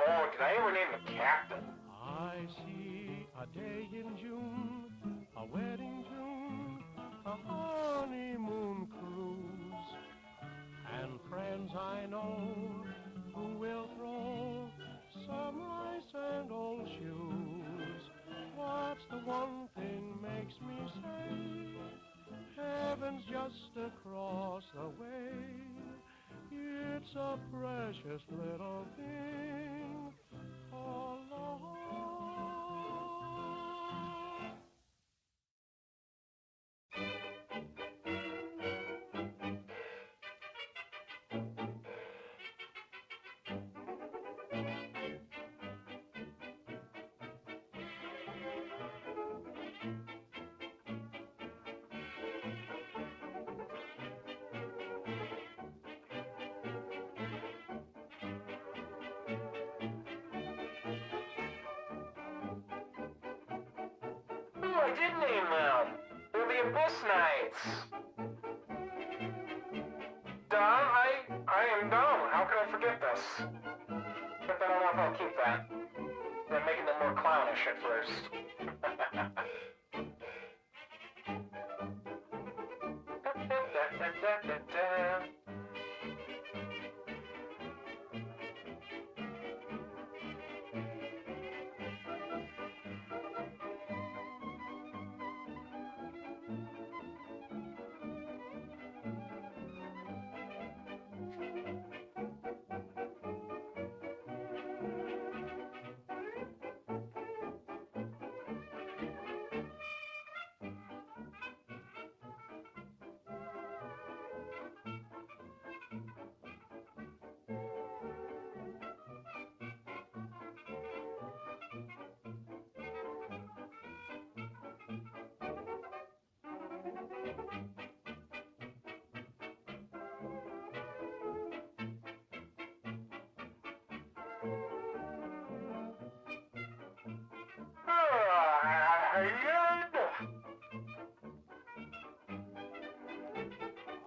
Oh, did I ever name the captain? I see a day in June, a wedding tune, a honeymoon cruise, and friends I know who will throw some rice and old shoes. What's the one thing makes me say, heaven's just across the way? It's a precious little thing called love. Ooh, I did name them. They're the Abyss Knights. Dumb? I am dumb. How could I forget this? But I don't know if I'll keep that. They're making them more clownish at first.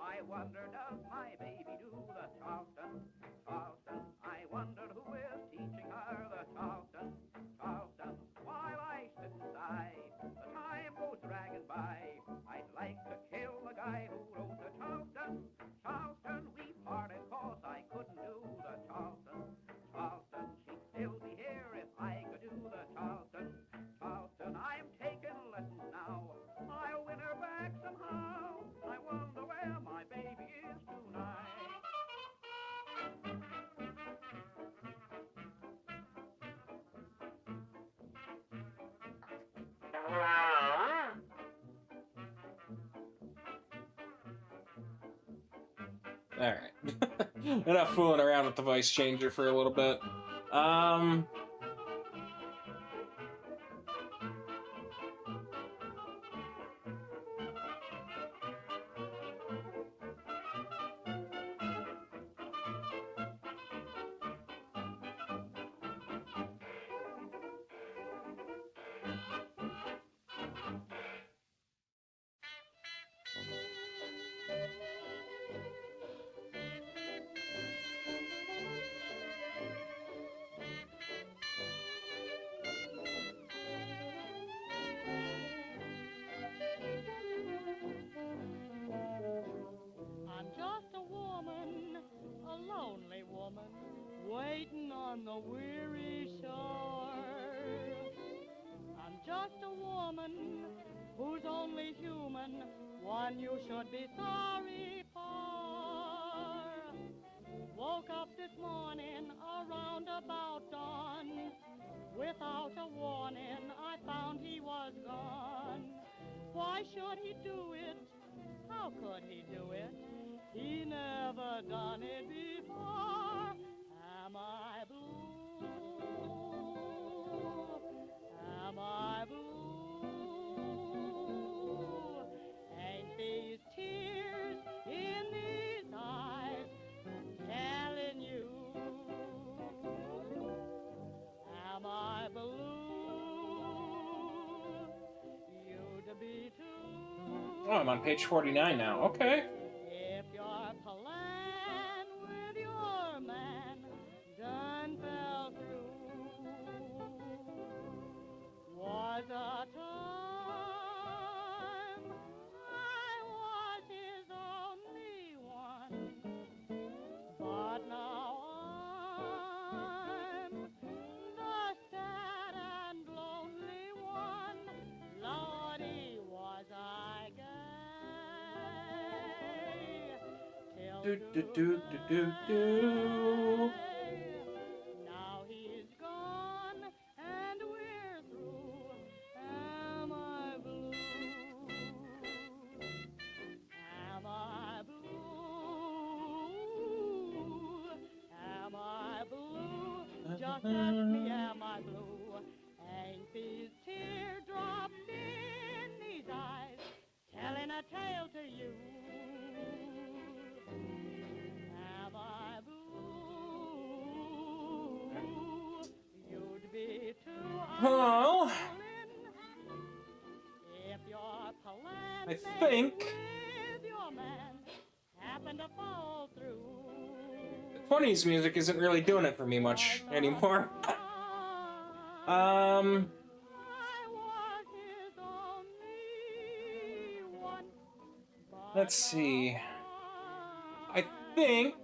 I wonder, does my baby do the Charleston? Charleston. I wondered who is teaching her the Charleston. Charleston. While I sit inside, the time goes dragging by. I'd like to kill the guy who wrote the Charleston. Charleston. We parted 'cause I couldn't do the Charleston. Charleston. She'd still be here if I could do the Charleston. Charleston. I'm taking lessons now. I'll win her back somehow. I wonder where my baby is tonight. Alright. Enough fooling around with the voice changer for a little bit. I'm just a woman, a lonely woman, waiting on the weary shore. I'm just a woman who's only human, one you should be sorry for. Woke up this morning around about dawn. Without a warning, I found he was gone. Why should he do it? How could he do it? He never done it before. Am I blue? Am I blue? Ain't these tears in these eyes telling you? Am I blue? You'd be too. Oh, I'm on page 49 now. Okay. If your plan with your man done fell through, Do, do, do, do, do, do. Now he's gone and we're through. Am I blue? Am I blue? Am I blue? Just ask me, am I blue? Ain't these teardrops in these eyes telling a tale to you? Am I blue? You'd be too Well, if your plan I think with your man happened to fall through. 20s music isn't really doing it for me much anymore. I was his only one, but Let's see. I think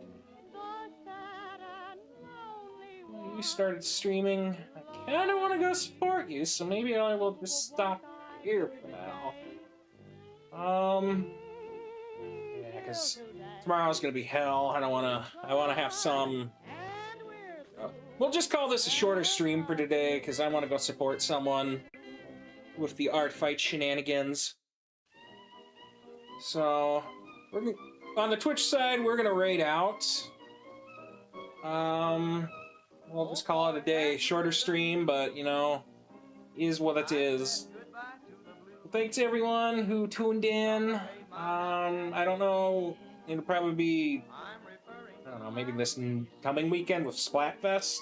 the sad and lonely one. you started streaming. I kind of want to go support you, so maybe I will just stop here for now. Yeah, because tomorrow's gonna be hell. I don't wanna. I wanna have some. We'll just call this a shorter stream for today, because I want to go support someone with the art fight shenanigans. So, on the Twitch side, we're gonna raid out. We'll just call it a day. Shorter stream, but you know, is what it is. Thanks everyone who tuned in. I don't know. It'll probably be, I don't know, maybe this coming weekend with Splatfest.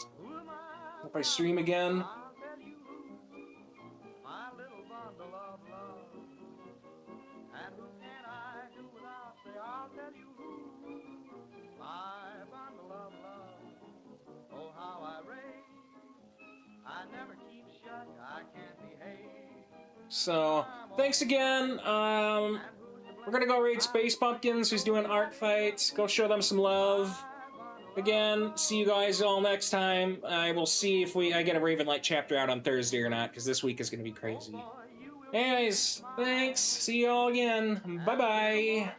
If I stream again. So, thanks again. We're gonna go raid Space Pumpkins, who's doing art fights. Go show them some love. Again, see you guys all next time. I will see if I get a Ravenlight chapter out on Thursday or not, because this week is gonna be crazy. Anyways, thanks. See you all again. Bye-bye.